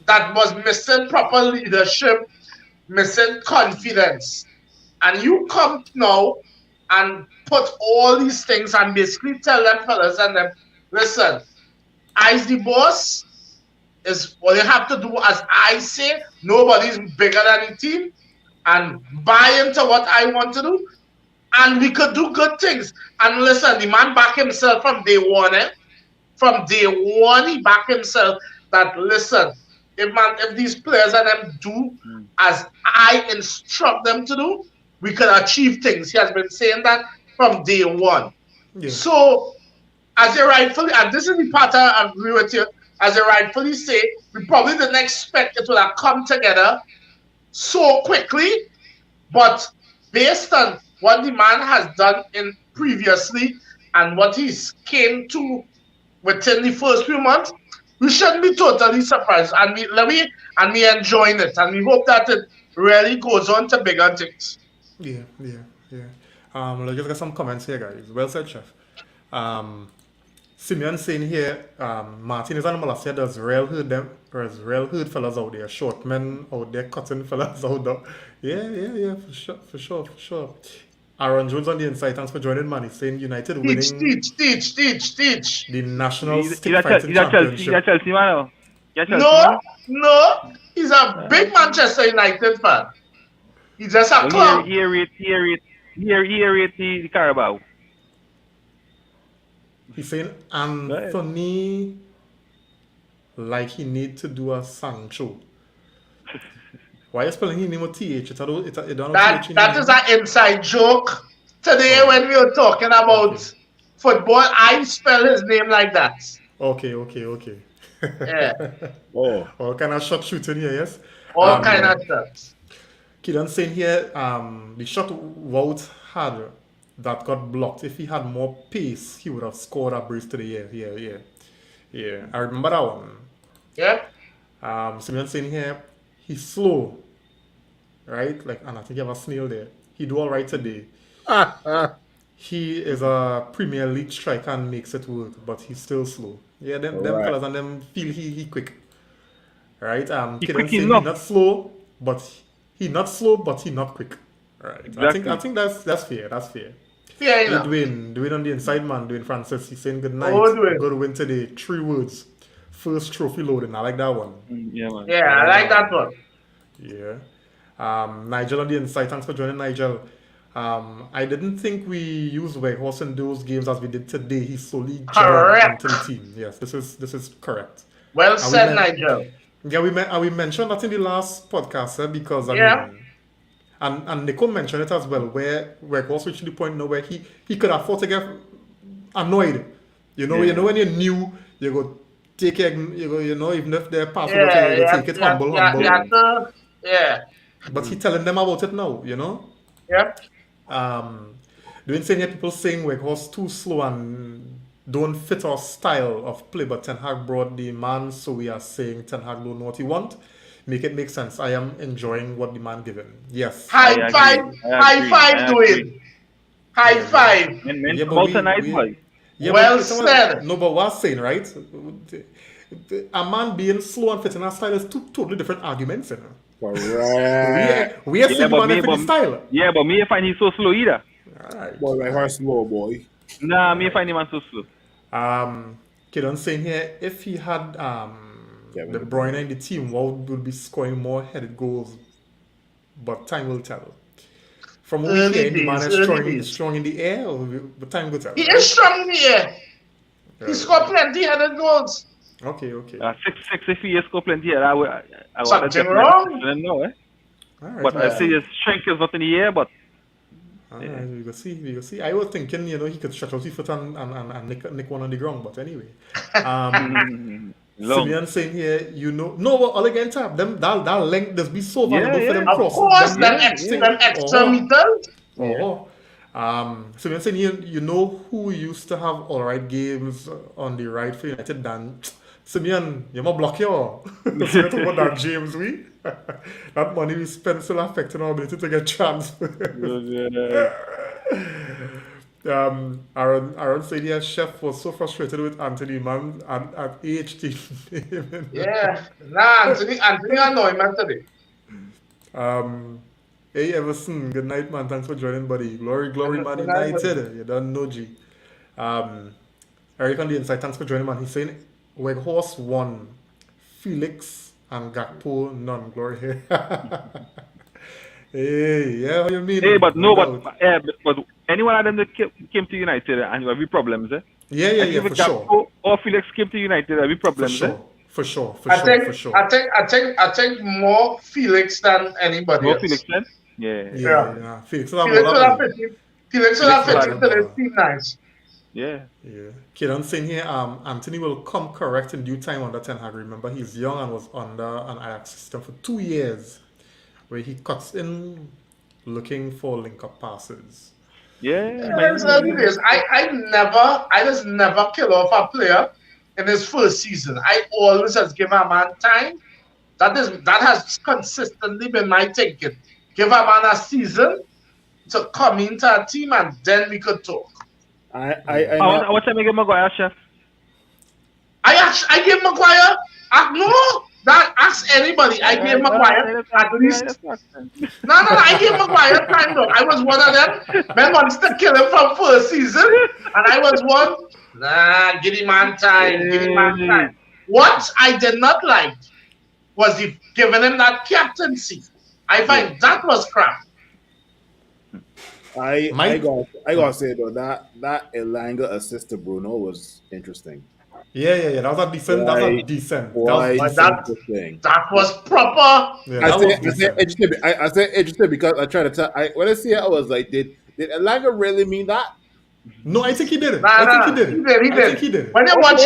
that was missing proper leadership, missing confidence. And you come now and put all these things and basically tell them fellas and them, listen, I's the boss is what you have to do as I say, nobody's bigger than the team, and buy into what I want to do, and we could do good things. And listen, the man back himself from day one, eh? From day one, he backed himself that listen, if these players and them do Mm. as I instruct them to do, we can achieve things. He has been saying that from day one. Yeah, So as you rightfully, and this is the part I agree with you, as you rightfully say, we probably didn't expect it would have come together so quickly, but based on what the man has done in previously and what he's came to within the first few months, we shouldn't be totally surprised. And we enjoying it. And we hope that it really goes on to bigger things. yeah. Let's just get some comments here, guys. Well said, chef. Um, Simeon saying here, Martinez and Malacia does real hurt them, there's real hurt fellas out there, short men out there, cutting fellas out there. Yeah, for sure. Aaron Jones on the inside, thanks for joining, man. He's saying United winning Teach. the National He's Stick Fighting a Chelsea. He's a Championship. Chelsea man. He's a Chelsea No, man. no. He's a big Manchester United fan. He's just a Well, clown. he rate the Carabao. He's saying Anthony like he need to do a Sancho. Why are you spelling his name with TH? It don't TH in That his is name. an inside joke. Today when we were talking about football, I spell his name like that. Okay. Yeah. Oh, All kind of shot shooting here, yes? All kind of stuff. Killian saying here, the shot Wout had that got blocked. If he had more pace, he would have scored a brace to the year. Yeah. I remember that one. Yeah. Simeon saying here, he's slow. Right? Like, and I think you have a snail there. He do all right today. He is a Premier League striker and makes it work, but he's still slow. Yeah, them Right. fellas and them feel he quick. Right? He Killian quick saying enough. he not slow, but he not quick. Right. Exactly. I think that's fair. Yeah, Hey, you know. Dwayne on the inside man, Dwayne Francis, he's saying good night. Oh, Dwayne. Good win today. 3 words. First trophy loading. I like that one. Yeah, man. Yeah, I like that one. Yeah. Nigel on the inside. Thanks for joining, Nigel. I didn't think we used Weghorst in those games as we did today. He solely Correct. into the team. Yes, this is correct. Well we said, meant- Nigel. Yeah, we mentioned that in the last podcast because I Yeah. mean, and Nico mentioned it as well, where Weghorst reached the point now where he could afford to get annoyed. You know when you're new, you go take it, even if they're passing, you take it humble. Yeah. But he telling them about it now, you know. Yeah. Doing saying here people saying Weghorst too slow and don't fit our style of play, but Ten Hag brought the man, so we are saying Ten Hag don't know what he want. Make it make sense. I am enjoying what the man given. Yes. High five, Dwayne. High five. Men Yeah, but about we- tonight, we- boy. Yeah, Well but said. No, but what I'm saying, right? A man being slow and fitting our style is two totally different arguments, you know. correct. We are saying but man me- fit the style. Yeah, but me find him so slow either. Alright. Boy, my heart's slow, boy. Nah, me find him so slow. Kidon saying here, if he had De Bruyne in the team, Wout would be scoring more headed goals. But time will tell. From what we Early hear, the man days, is early days. strong in the air, but time will tell. He is strong in the air. He scored plenty headed goals. Okay. 6 if he score plenty, I would Something wrong? No, eh? Alright, But I see his strength is not in the air, but Alright, we go see. I was thinking, he could stretch out his foot and nick one on the ground, but anyway. long. Simeon saying here, no, but all again tap them that length does be so valuable for them Of crossing. course, Them them length- extra meters. Simeon saying you know who used to have alright games on the right for United than Simeon, you must block your. Simeon talk about that James we. That money we spend still affecting our ability to get transferred. Aaron said yeah, Chef was so frustrated with Anthony man at AHT. Yeah. Nah, Anthony annoyed me today. Hey Everson, good night man. Thanks for joining, buddy. Glory, man Good night, United. You don't know G. Erik on the inside, thanks for joining, man. He's saying Weghorst won, Felix and Gakpo none. Glory here. Hey, yeah, what you mean? Hey, but doubt. but anyone of them that came to United and you have problems, eh? Yeah, for sure. Or Felix came to United, there will be problems, eh? For sure. I think more Felix than anybody No else. Felix, then? Yeah. Yeah. Felix Felix would have fit Felix into this team nice. Yeah. Kidon saying here, Anthony will come correct in due time under Ten Hag. Remember, he's young and was under an Ajax system for 2 years, where he cuts in looking for link-up passes. Yeah. I just never kill off a player in his first season. I always just give a man time. That has consistently been my thinking. Give a man a season to come into a team and then we could talk. What time you get Maguire, Chef? I gave Maguire. No, that ask anybody. I gave Maguire at least. No, I gave Maguire time though. I was one of them. Men wants to kill him from first season, and I was one. Nah, give him man time. Give him man time. What I did not like was giving him that captaincy. I find that was crap. I gotta say though that Elanga assist to Bruno was interesting. Yeah. That was a decent. That was decent. That was proper. Yeah, I say interesting because I tried to tell. When I see it, I was like, did Elanga really mean that? No, I think he did it. Nah, I think he did. He did. I think he did. When you watch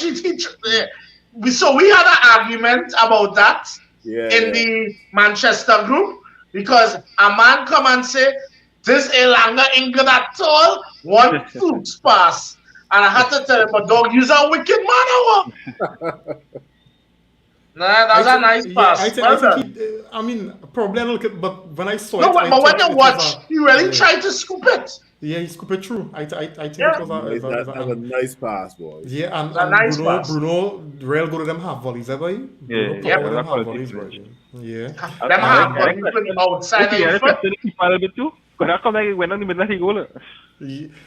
it, we had an argument about that in the Manchester group because a man come and say this Elanga ain't good at all. One flukes pass, and I had to tell him, but dog, you're a wicked man, or Nah, that's a nice pass. I mean, probably a little bit, but when I saw it, but when you watch, he really tried to scoop it. Yeah, he scooped it through. I think it was a nice pass, boy. Yeah, and Bruno, real good at them half volleys, ever. Yeah, them half volleys, bro. Yeah. Them half volleys with outside the foot. Because I come back when on the middle of the goal.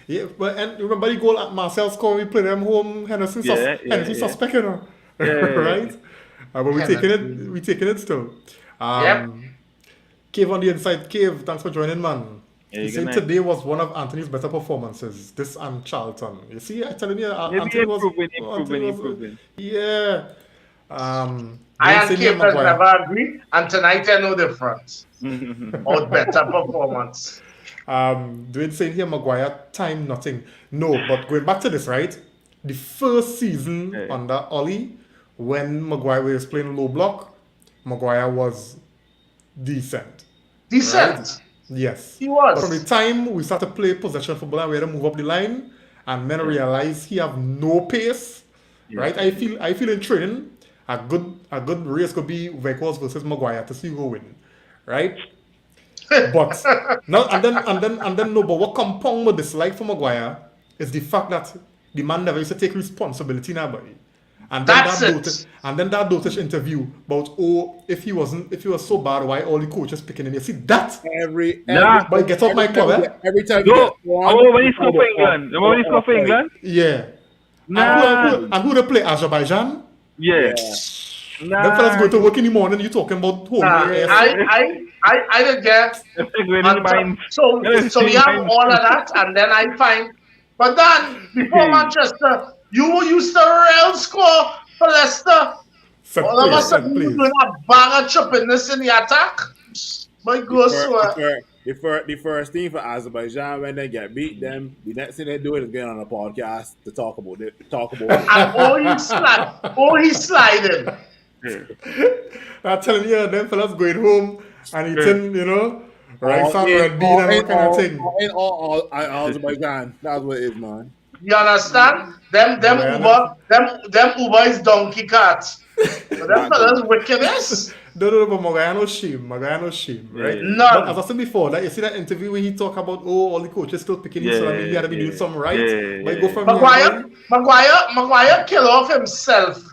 Yeah, but and remember the goal at Marcel score, we played them home, Henderson suspect, you know. Right? But we taking it still. Cave on the inside. Cave, thanks for joining, man. Yeah, he said today was one of Anthony's better performances. This and Charlton. You see, I'm telling you, Anthony was improving. Yeah. I and Cave has never agreed, and tonight I know the difference. Out better performance. Doing saying here, Maguire, time nothing. No, but going back to this, right? The first season under Ollie, when Maguire was playing low block, Maguire was decent. Decent? Right? Yes. He was. From the time we started to play possession football and we had to move up the line, and then realize he have no pace. Right? I feel in training, a good race could be Vegas versus Maguire to see who win. Right? But now and then no, but what compound with dislike for Maguire is the fact that the man never used to take responsibility now, buddy. And then that Dotish interview about if he was so bad, why all the coaches picking him? You see that but get off my club, every time. No, when he scored for England. Remember when he scored for England? Yeah. And who they play? Azerbaijan? Yeah. Them fellas go to work in the morning. You talking about home? I didn't get. So we have all of that, and then I find. But then before Manchester, you used to real score for Leicester. All of a sudden, you're doing a bang of choppiness in the attack. My God, the first thing for Azerbaijan when they get beat, them the next thing they do is get on a podcast to talk about it. And he's sliding. I'm telling you, them fellas going home and eating, rice and red bean and all kind of thing. In all Azerbaijan, that's what it is, man. You understand? Them Uber is donkey carts. So them fellas wickedness. No, but Magayano shame, right? No. But as I said before, you see that interview where he talk about all the coaches still picking him, so I mean he had to be doing something right. But he go from Maguire kill off himself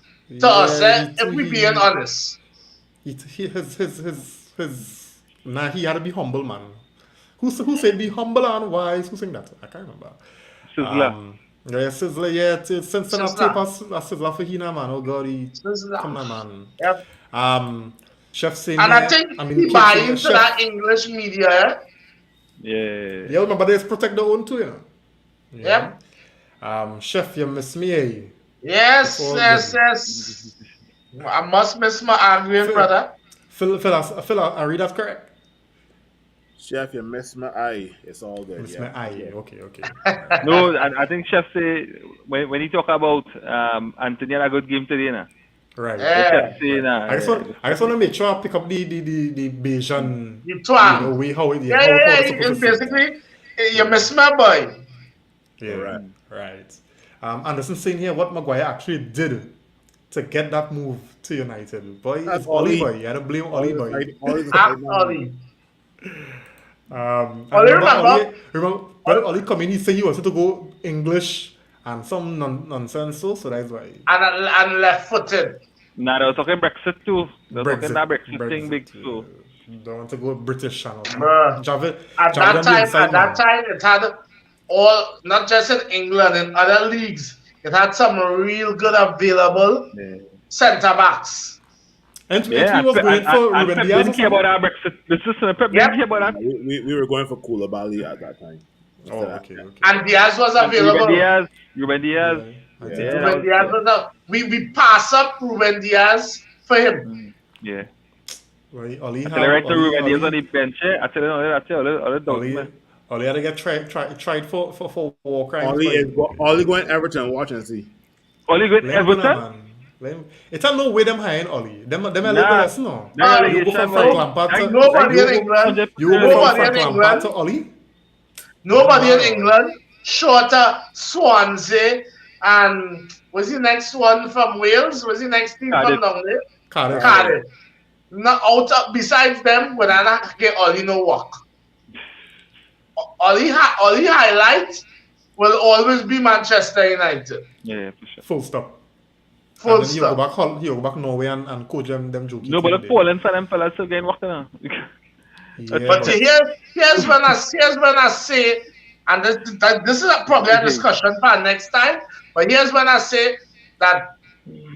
to us, if we being honest. He had to be humble, man. Who said be humble and wise? Who sang that? I can't remember. Sizzler. Sizzler, yeah. Since I tape a Sizzler for him, man. Oh God, come on, man. Yep. Chef saying, and I think he buy into that English media. Yeah. Yeah, remember they protect their own too, Yep. Chef, you miss me, eh? Yes. I must miss my arguing brother. Phil, I read that correct? Chef, you miss my eye. It's all good. Miss my eye. Okay. No, I think Chef say when he talk about Anthony had a good game today, nah. Right. Yeah. I just want to make sure I pick up the Bayesian way how it is. Basically, you miss my boy. Yeah. Right. Anderson saying here what Maguire actually did to get that move to United. Boy, it's Ollie boy. You had to blame Ollie boy. Ollie. Remember when Ollie come in, he said he wanted to go English and some nonsense. So that's why And left-footed. Nah, they were talking Brexit too. They were talking that Brexit, Brexit thing big too. Don't want to go British channel. Bruh. Javid At on the that inside, man. time, it had all, not just in England, in other leagues, it had some real good available centre backs. And he was going for and Ruben Pep Diaz. didn't care about that Brexit. This is Pep didn't care about that. We were going for Koulibaly at that time. Oh, okay. And Diaz was available. Ruben Diaz. Ruben Diaz was we pass up Ruben Diaz for him. Yeah. Right, Oli I tell you right to Ruben Diaz on the bench. I tell you, all the Oli had to get tried for war crimes. Oli going Everton, watch and see. Oli going Everton? It's a no way them hiring Oli. Them a little less, no. Nobody in England. You go from Frank Lampard to Oli? Nobody in England, short of Swansea and was the next one from Wales? Was the next team from down there? Cardiff. Not besides them, when I not get Oli no work. Oli highlight will always be Manchester United. Yeah, for sure. Full stop. Full and stop. You go back Norway and coach them joking. No, but Poland for them fellas still getting work now. Yeah, but here's when I say, and this is probably a discussion for next time. But here's when I say that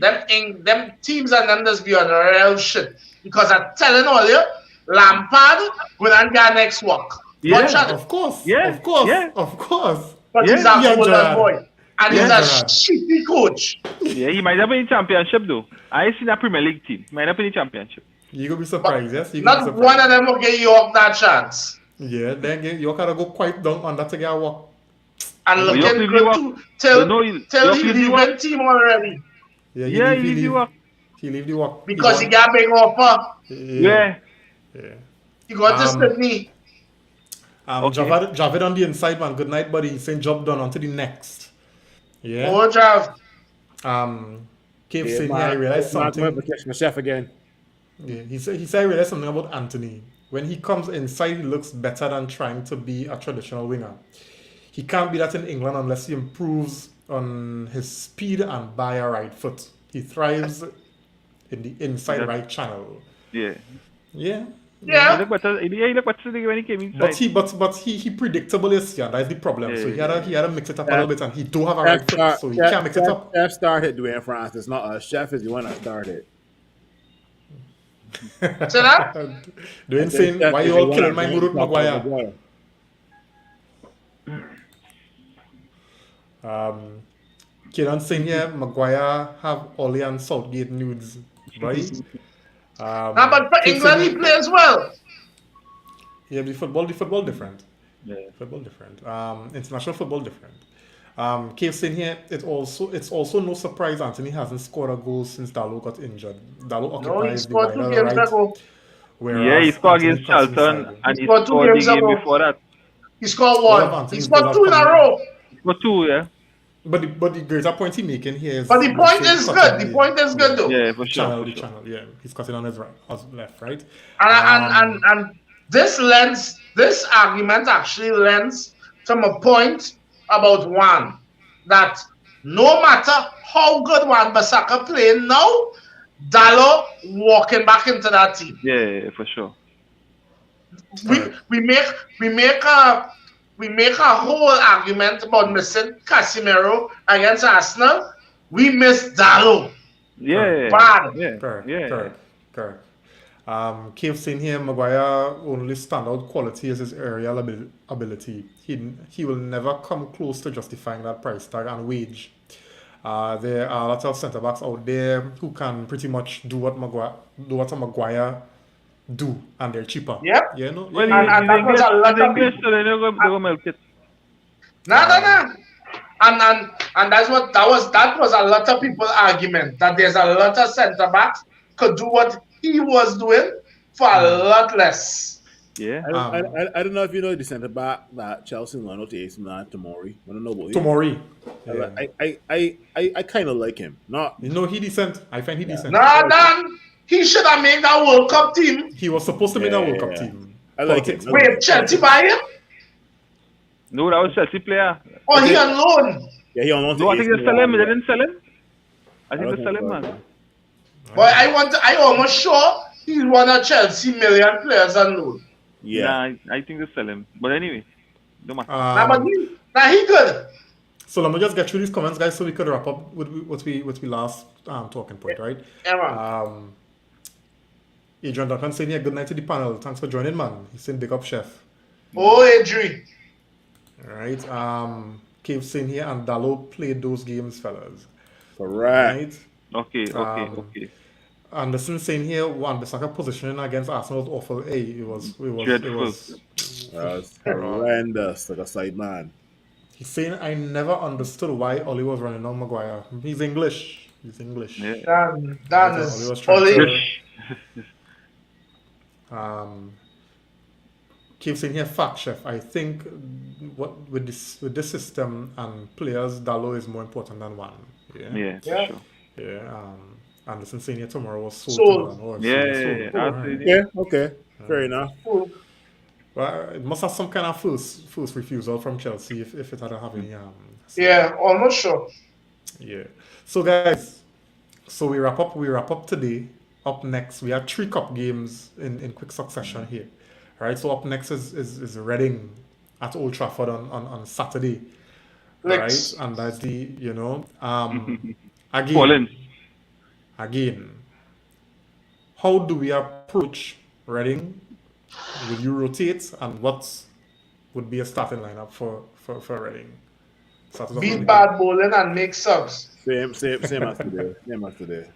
them teams and them just be on real shit, because I'm telling all you, Lampard will not get next work. Yeah, of course. Of course. But he's a golden boy, and he's a shitty coach. Yeah, he might have been in championship though. I seen a Premier League team. He might have been in championship. You gonna be surprised, yes? Not one of them will get York that chance. Yeah, then York gotta go quite down under to get work. And looking good till he leave the team already. Yeah, he leave the work. He leave the work. Because he got big offer. Yeah. He got to Sydney. Javid on the inside, man. Good night, buddy. He's saying job done. On to the next. Yeah. Oh, Jav. Cave saying I realized something. I'm catch my chef again. Yeah, he said I realized something about Anthony. When he comes inside, he looks better than trying to be a traditional winger. He can't be that in England unless he improves on his speed and by a right foot. He thrives in the inside right channel. Yeah. Yeah. He look better when he came inside. But he predictable is that's the problem. So he had to mix it up a little bit, and he do have a right foot, so he can't mix it up. Chef started Dwayne Francis, not us. Chef is the one that started. So that Dwayne saying, why you all killing my Muruk Maguire? Kieran saying here, Maguire have Oli and Southgate nudes, right? but for England, he plays well. Yeah, the football different. Yeah. Football different. International football different. Cave saying here, it's also no surprise Anthony hasn't scored a goal since Dalot got injured. Dalot occupies the wider right. He scored against Charlton and he scored the game before that. He scored one. He scored two in a row. He scored two, yeah. But the greater point he's making here is. But the point is good. The point is good though. Yeah, for sure. Channel. Yeah, he's cutting on his left, right. And this argument actually lends from a point about one, that no matter how good Wan-Bissaka playing now, Dalot walking back into that team. Yeah, for sure. We make a whole argument about missing Casemiro against Arsenal. We miss Dalot. Yeah. Bad. Correct. Cave saying here, Maguire only standout quality is his aerial ability. He will never come close to justifying that price tag and wage. There are a lot of centre backs out there who can pretty much do what Maguire do, and they're cheaper. Yeah. Yeah, no. Well, and that was a lot of English, so they go milk it. No. And that was a lot of people argument that there's a lot of centre backs could do what he was doing for a lot less. Yeah. I don't know if you know the centre back that Chelsea won out to AC Milan, Tomori. I don't know about him. Tomori. Yeah. I kind of like him. Not. He decent. I find he decent. Nah, he should have made that World Cup team. He was supposed to make that World Cup team. I like it. Wait, Chelsea buy him? No, that was Chelsea player. Or he on loan? Yeah, he on loan to No, I AC think they sell him. Milan. They Yeah. didn't sell him. I I think don't they think sell him, so. man. No. But I almost sure he's one of Chelsea million players on loan. Yeah. Nah, I think they sell him. But anyway, no matter. Um, Now he good. so let me just get through these comments, guys, so we could wrap up with what we last talking point, right? Yeah, man. Adrian Duncan saying here, good night to the panel. Thanks for joining, man. He's saying big up, chef. Oh, Adri. All right. Cave saying here, and Dallo played those games, fellas. Correct. Right. Okay. Anderson saying here, one the soccer positioning against Arsenal was awful. Hey, it was Dreadful. That's horrendous. Like a side man. He's saying I never understood why Ollie was running on Maguire. He's English. Yeah. Dan Ollie is was trying Oli. to keep saying here, fact chef. I think what with this system and players, Dallo is more important than one. Yeah, for Yeah. sure. Yeah. Anderson saying here tomorrow was sold Sold. to Milan. Oh, Yeah. sold. Absolutely. Yeah. Okay. Fair enough. Well, it must have some kind of first refusal from Chelsea if it hadn't have any Yeah, almost sure. yeah. So guys, so we wrap up today. Up next, we have 3 cup games in quick succession here. Right? So up next is Reading at Old Trafford on Saturday. Licks. Right? And that's the, Colin. again, how do we approach Reading? Will you rotate, and what would be a starting lineup for Reading? Beat bad bowling and make subs. Same as today. Same as today.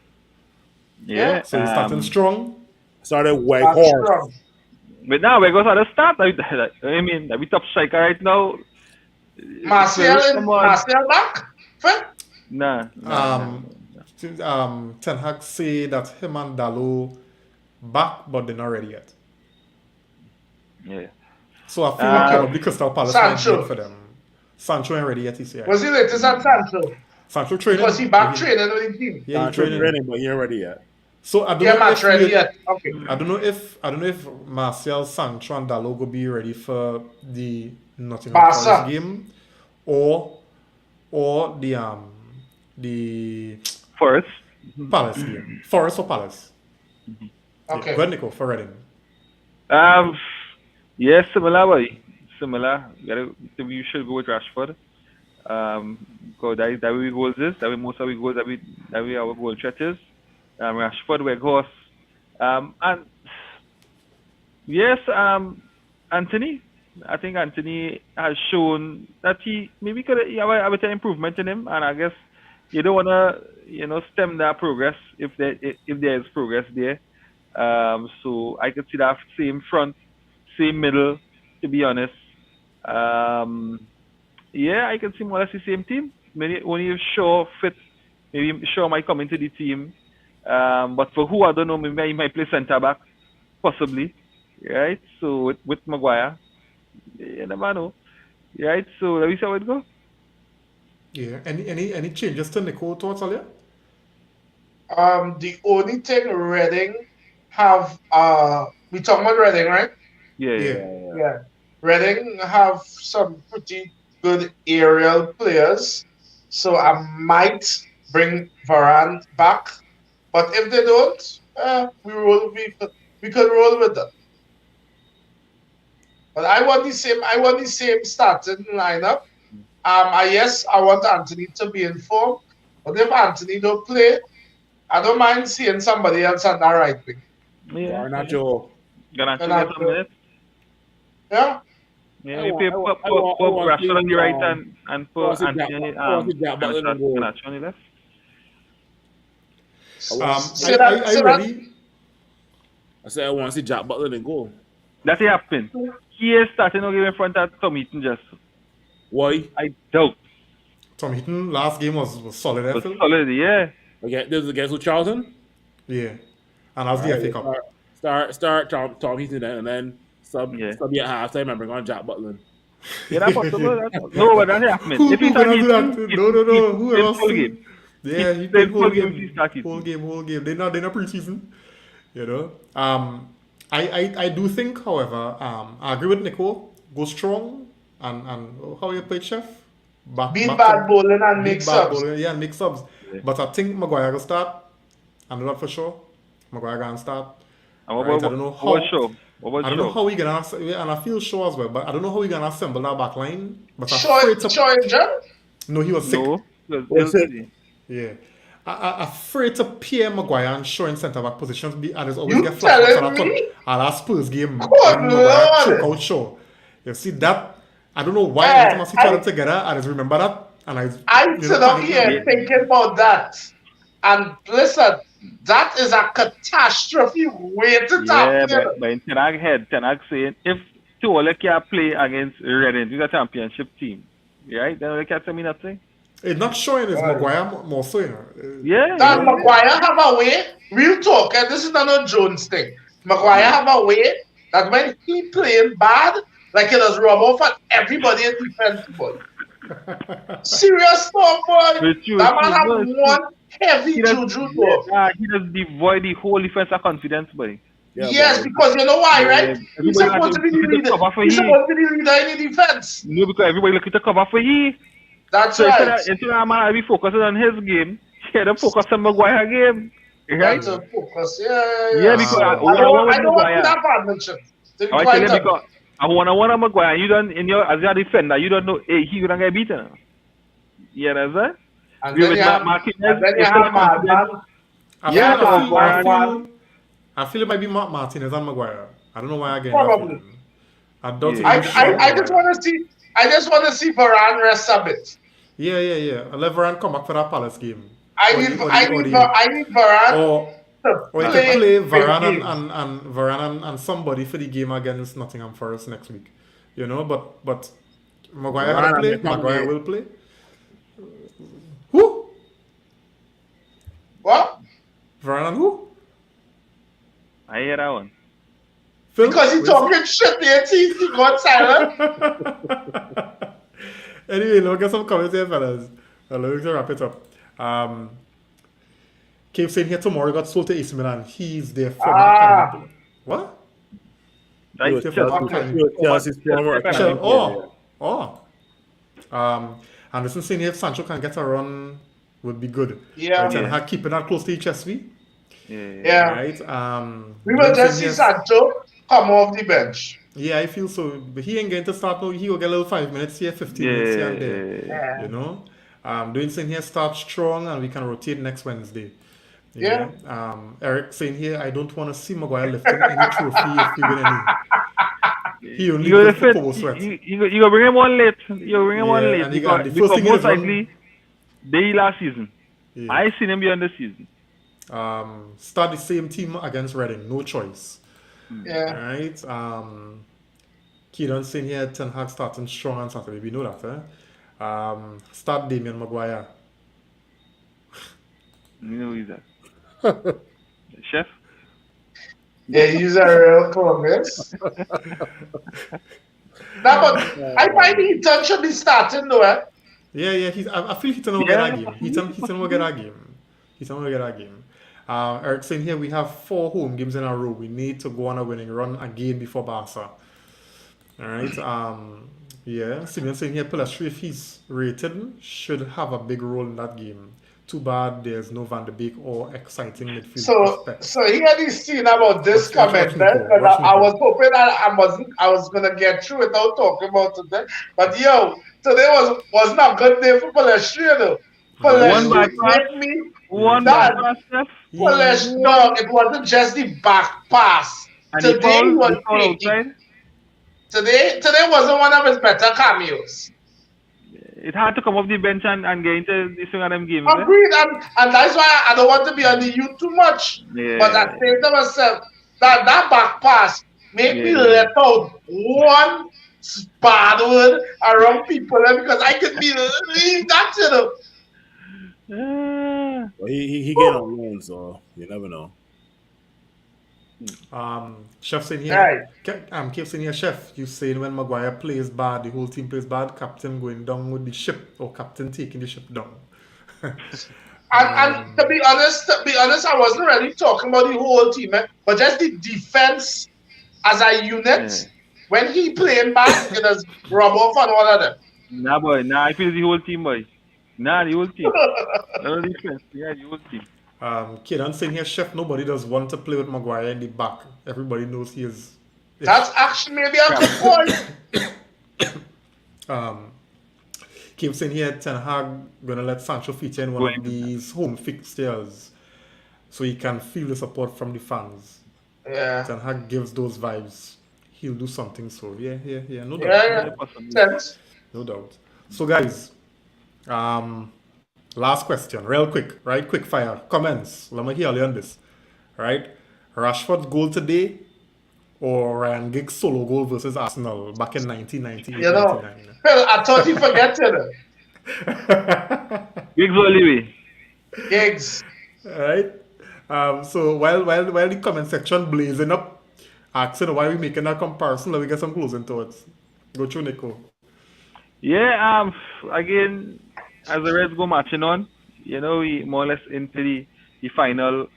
Yeah. So you're starting strong. Started white That's horse. strong. But now we got at the start. I mean, we top striker right now. Martial back? Fit? Nah. Ten Hag say that him and Dallo back, but they're not ready yet. Yeah. So I feel like probably Crystal Palace might Sancho. good for them. Sancho ain't ready yet, he say. Was he latest at Sancho? Sancho training. Was he back training with the team? Yeah, he Training, training. but he ain't ready yet. So I don't Yeah, know match if ready we- yet. Okay. I don't know if Martial, Sancho, and Dallo will be ready for the Nottingham Barca. Forest game, or the Forest. Palace game. Forest or Palace? Okay. Yeah. Go ahead, Nico, for Reading. Yeah, similar way. Similar. We should go with Rashford. Because that way goals is, that way most of we goals, that way our goal threat is. Rashford, Weghorst. And yes, Anthony. I think Anthony has shown that he maybe could have a better improvement in him, and I guess you don't wanna stem that progress if there is progress there. So I could see that same front, same middle. To be honest, yeah, I can see more or less the same team. Maybe only if Shaw fit, maybe Shaw might come into the team. But for who I don't know, maybe he might play centre back, possibly. Right? So with Maguire, you never know. Right? So let me see how it go. Yeah. Any changes to Nico thoughts earlier? The only thing Reading have we talking about Reading, right? Yeah. Yeah. Reading have some pretty good aerial players, so I might bring Varane back. But if they don't, we could roll with them. But I want the same starting lineup. Yes, I want Anthony to be in form. But if Anthony don't play, I don't mind seeing somebody else on that right wing. Yeah. Garnacho. Gonna get Garnacho. some minutes. Yeah. Yeah, I we want- put I want Rashford on the right to, and I put want to see Anthony Jack- I want to see Jack Butland in goal. Garnacho on the left. Say that. Really. I said I want to see Jack Butland in goal. That's it happened. He is starting to game in front of Tom Heaton just. Why? I doubt. Tom Heaton last game was solid, I But feel. solid, yeah. Okay, this is against who, Charlton? Yeah. And that was the FA Cup. Start Tom Heaton then, and then sub Yeah. you at halftime and bring on Jack Butland. Yeah, that's possible. No, but that's happening. Who If he's gonna on do that? Heaton, No. Who played else? full game. Yeah, he He played played whole full game, game. he started. Whole game. They're not preseason. You know. I do think, however, I agree with Nico. Go strong and how you play, chef. Beat bad bowling and make beat bad subs. bowling, yeah, and make subs. Yeah. But I think Maguire will start. I know that for sure. Maguire gonna start. And Right? I don't know how. I don't know how we gonna and I feel sure as well, but I don't know how we gonna assemble that back line. But I'm afraid to. Shaw injured? No, he was sick. No, because What's it? LCD. Yeah. I'm afraid to pair Maguire and Shaw in centre back positions and there's always You get flashbacks telling on that me? our last Spurs game Good when Maguire choke Lord. out Shaw. You see that? I don't know why Eh, anytime I see two of them together, I just remember that and I sit down panic here now. thinking about that. And listen, that is a catastrophe waiting to Yeah, happen. but in Ten Hag saying if Tuole can play against Reading, who's a championship team, right? Then they can't tell me nothing. It's not showing it's Maguire more so, you know. Yeah. That Maguire have a way, real talk, and this is not a Jones thing. Maguire have a way that when he playing bad, like he does rub off at everybody in defense, boy. Serious stuff, boy. That man have one heavy juju, bro. He does devoid the whole defense of confidence, buddy. Yeah, Yes, but because you know why, right? Yeah, He's supposed to be the leader. He's supposed to be the leader in the defense. No, because everybody looking to cover for he. That's So right. instead of man be focusing on his game, he had to focus on Maguire game. Right? That's a focus. Yeah. Yeah, because I don't want to that partnership. To be I tell quite you honest. because I wanna Maguire. You don't in your as your defender, you don't know he gonna get beaten. You understand? And then you have Madman. I feel it might be Martinez and Maguire. I don't know why again. Probably. I don't think I just want to see. I just want to see Varane rest a bit. Yeah. I let Varane come back for that Palace game. I need Varane. Or you can play Varane and somebody for the game against Nottingham Forest next week. You know, but Maguire had to play. Maguire will play. Who? What? Varane and who? I hear that one. Phil? Because he talking shit there, he got silent. Anyway, let's get some comments here, fellas. Let's wrap it up. Cave saying here tomorrow got sold to AC Milan. He's their former academy. What? Chelsea's former academy. Anderson saying here if Sancho can get a run, would be good. Yeah. Right, and keeping that close to HSV. Yeah. Right. We will just see Sancho come off the bench. Yeah, I feel so. But he ain't going to start now. He will get a little 5 minutes here, 15 minutes here and there. Yeah. You know? Doing saying here start strong and we can rotate next Wednesday. Yeah. Erik saying here, I don't want to see Maguire lifting any trophy if he win any. He only goes for Kobo Sweat. You go bring him on late. You bring him on late. Because most likely, they last season. Yeah. I seen him beyond the season. Start the same team against Reading. No choice. Yeah. Right? Kieran saying here, Ten Hag starting strong on Saturday. We know that, eh? Start Damian Maguire. You know who's that? Chef? Yeah, he's a real Columbus. But I find Heaton should be starting though, eh? Yeah. I feel Heaton will get that game. Heaton will get that game. Heaton will get that game. Erik saying here, we have 4 home games in a row. We need to go on a winning run again before Barca. Alright. Yeah. Simeon saying here, Pelestri, if he's rated, should have a big role in that game. Too bad there's no Van de Beek or exciting midfield prospects. So he had this scene about this comment there, because I was hoping I was gonna get through without talking about it there. But yo, today was not a good day for Pelestri though. Pelestri made me Pelestri, no, it wasn't just the back pass. Today he was taking. Today wasn't one of his better cameos. It's hard to come off the bench and get into this one of them games. Agreed, and that's why I don't want to be on the youth too much. Yeah. But I say to myself, that back pass make me let out one bad word around people because I could believe that, you know. Well, he get on loan, so you never know. Chef saying here, Kev saying here, Chef, you saying when Maguire plays bad, the whole team plays bad, captain going down with the ship or captain taking the ship down. and to be honest, I wasn't really talking about the whole team, but just the defense as a unit. When he playing bad, it does rub off on one of them. Nah, boy. Nah, I feel the whole team, boy. Nah, the whole team. No defense. Yeah, the whole team. Kidan saying here, Chef, nobody does want to play with Maguire in the back. Everybody knows he is That's ish. actually maybe a Crap. good point. Keep saying here, Ten Hag gonna let Sancho feature in one of Going. these home fixtures so he can feel the support from the fans. Yeah. Ten Hag gives those vibes. He'll do something. So yeah, no doubt, Yeah, no yeah. Yeah, doubt, possibly. Sense. no doubt. So guys, last question, real quick, right? Quick fire comments. Let me hear you on this, right? Rashford goal today or Ryan Giggs solo goal versus Arsenal back in 1998, You know, 99. Phil, I thought you forget it. Gigs Olive. Gigs. Alright. So while the comment section blazing up, asking why we making that comparison, let me get some closing thoughts. Go through Nico. Yeah, again, as the Reds go marching on, we more or less into the final,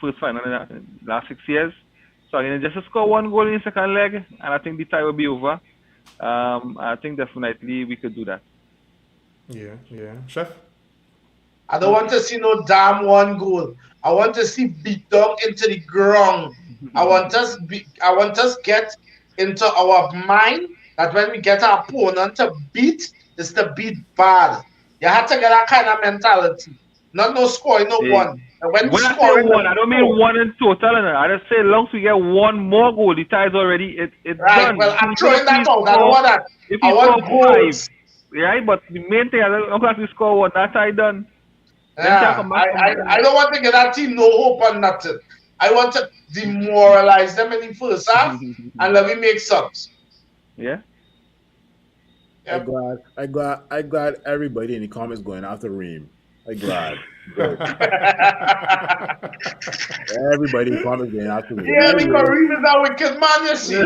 first final in the last 6 years. So again, just to score one goal in the second leg, and I think the tie will be over. I think definitely we could do that. Yeah. Chef? I don't want to see no damn one goal. I want to see beat dog into the ground. I want us get into our mind that when we get our opponent to beat, it's to beat bad. You have to get that kind of mentality. Not no scoring, no Hey, one. And when when I say scoring, one, I don't mean one in total. I just say long as we get one more goal, the tie is already it's right. done. Well, I'm Even throwing if that we out. I don't want that. if I we want score five, goals. right? But the main thing, as long as we score one, that tie done. Then can Yeah, come back from there. I don't want to get that team no hope on nothing. I want to demoralize them in the first half and let me make subs. Yeah. Yep. I glad everybody in the comments going after Reem. I glad. Good. Everybody in the comments going after Reem. Yeah, Anyway, because Reem is a wicked man, you see.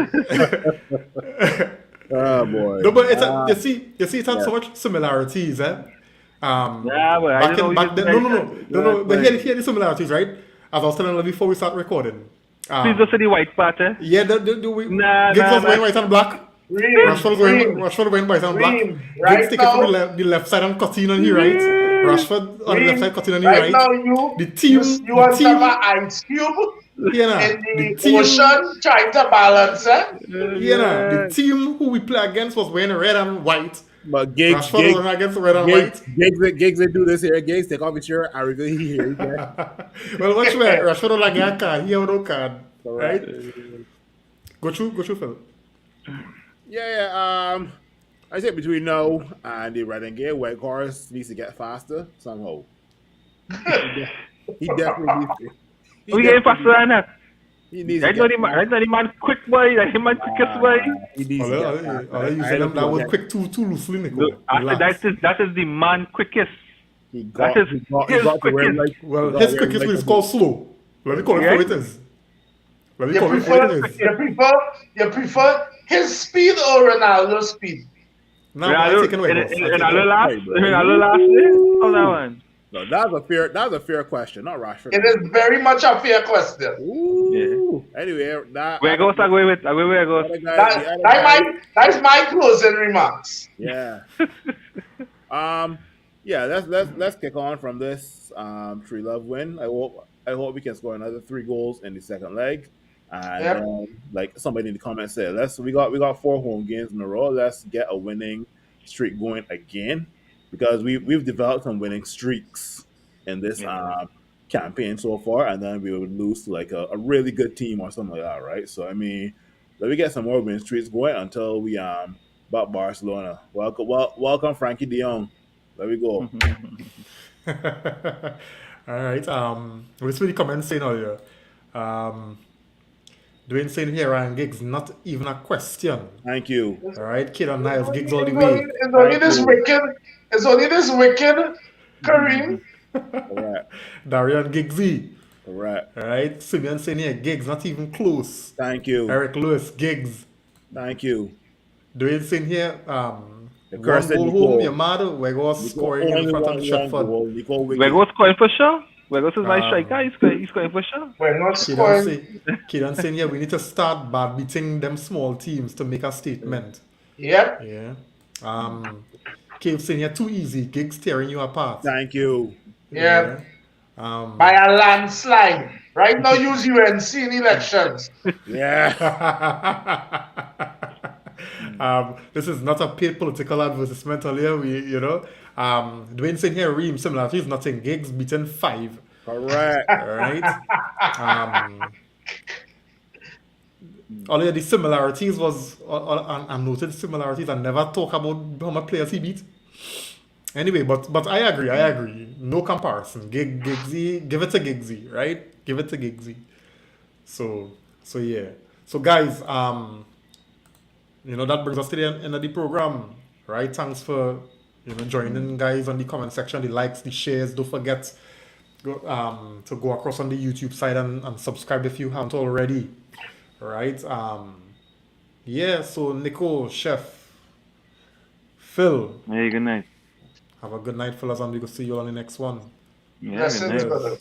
oh boy. No, but you see, it has yeah. so much similarities, eh? Yeah, but I Back don't know. in We back just then, no. But here the similarities, right? As I was telling you before we start recording. Please don't say the white part, eh? Yeah, Nah, Giggs was nah. wearing white and black. Rashford wearing white and black. Reem, Giggs right take it from now, the left side and Coutinho on the right. Rashford on the left side, Reem, Coutinho on the right right. now The you the want to have team, an ice cube yeah, in the the team, ocean trying to balance it. the team who we play against was wearing red and white. But Rashford was wearing against red and white. Gigs, they do this here. Gigs, take off his shirt. I reveal he here. Well, watch where Rashford was like a card. He have no card, Correct. right? Go through, Phil. Yeah. I say between now and the red and gay, White Horse needs to get faster somehow. He definitely needs to. We getting faster than that. He needs Right to now, get the man quick boy. That him man quickest boy. He needs to get faster. Are you using them that word quick too loosely, Nico? Look, that is the man quickest. He got That is his his got to wear quickest. like Well, his quickest is called slow. Let me call it for what it is. Let me call it for what it is. You prefer his speed or Ronaldo's speed? No, I take it away, boss. Ronaldo last on that one. No, that's a fair question, not Rashford. It is very much a fair question. Ooh. Anyway, that Where goes I go with? I go where goes. That's my closing remarks. Yeah. Yeah, let's kick on from this 3-love win. I hope we can score another 3 goals in the second leg. And like somebody in the comments said, we got 4 home games in a row. Let's get a winning streak going again, because we've developed some winning streaks in this campaign so far, and then we would lose to like a really good team or something like that, right? So I mean, let me get some more winning streaks going until we beat Barcelona. Welcome Frankie De Jong. There we go. All right. What's the comment saying earlier? Dwayne saying here, Ryan Giggs, not even a question. Thank you. All right, Kid and Niles, Giggs all the way. It's only this wicked Kareem. Correct. Darian Giggsy. Correct. All right, Simeon saying here, Giggs, not even close. Thank you. Eric Lewis, Giggs. Thank you. Dwayne saying here, The one cursed goal Nicole. home, your mother, we're going scoring in front of Sheffield. Where goes scoring for sure? Where goes is my striker? He's scoring for sure. We're not scoring. Kidan saying here, we need to start bad beating them small teams to make a statement. Yep. Yeah. Cave saying you're too easy. Gigs tearing you apart. Thank you. Yeah, Yeah. by a landslide. Right now, use UNC in elections. Yeah. This is not a paid political advertisement earlier. Dwayne saying here, Reem, similarities, nothing. Gigs beaten 5. Correct. Right? All of the similarities was and noted similarities and never talk about how many players he beat. Anyway, but I agree. No comparison. Giggsy, give it to Giggsy, right? Give it to Giggsy. So yeah. So guys, that brings us to the end of the program, right? Thanks for joining, guys, on the comment section, the likes, the shares. Don't forget to go across on the YouTube side and subscribe if you haven't already, right? Yeah. So Nico, Chef, Phil, Hey, good night. have a good night, fellas, and we will see you on the next one. Yeah, good Blessings, night. brother.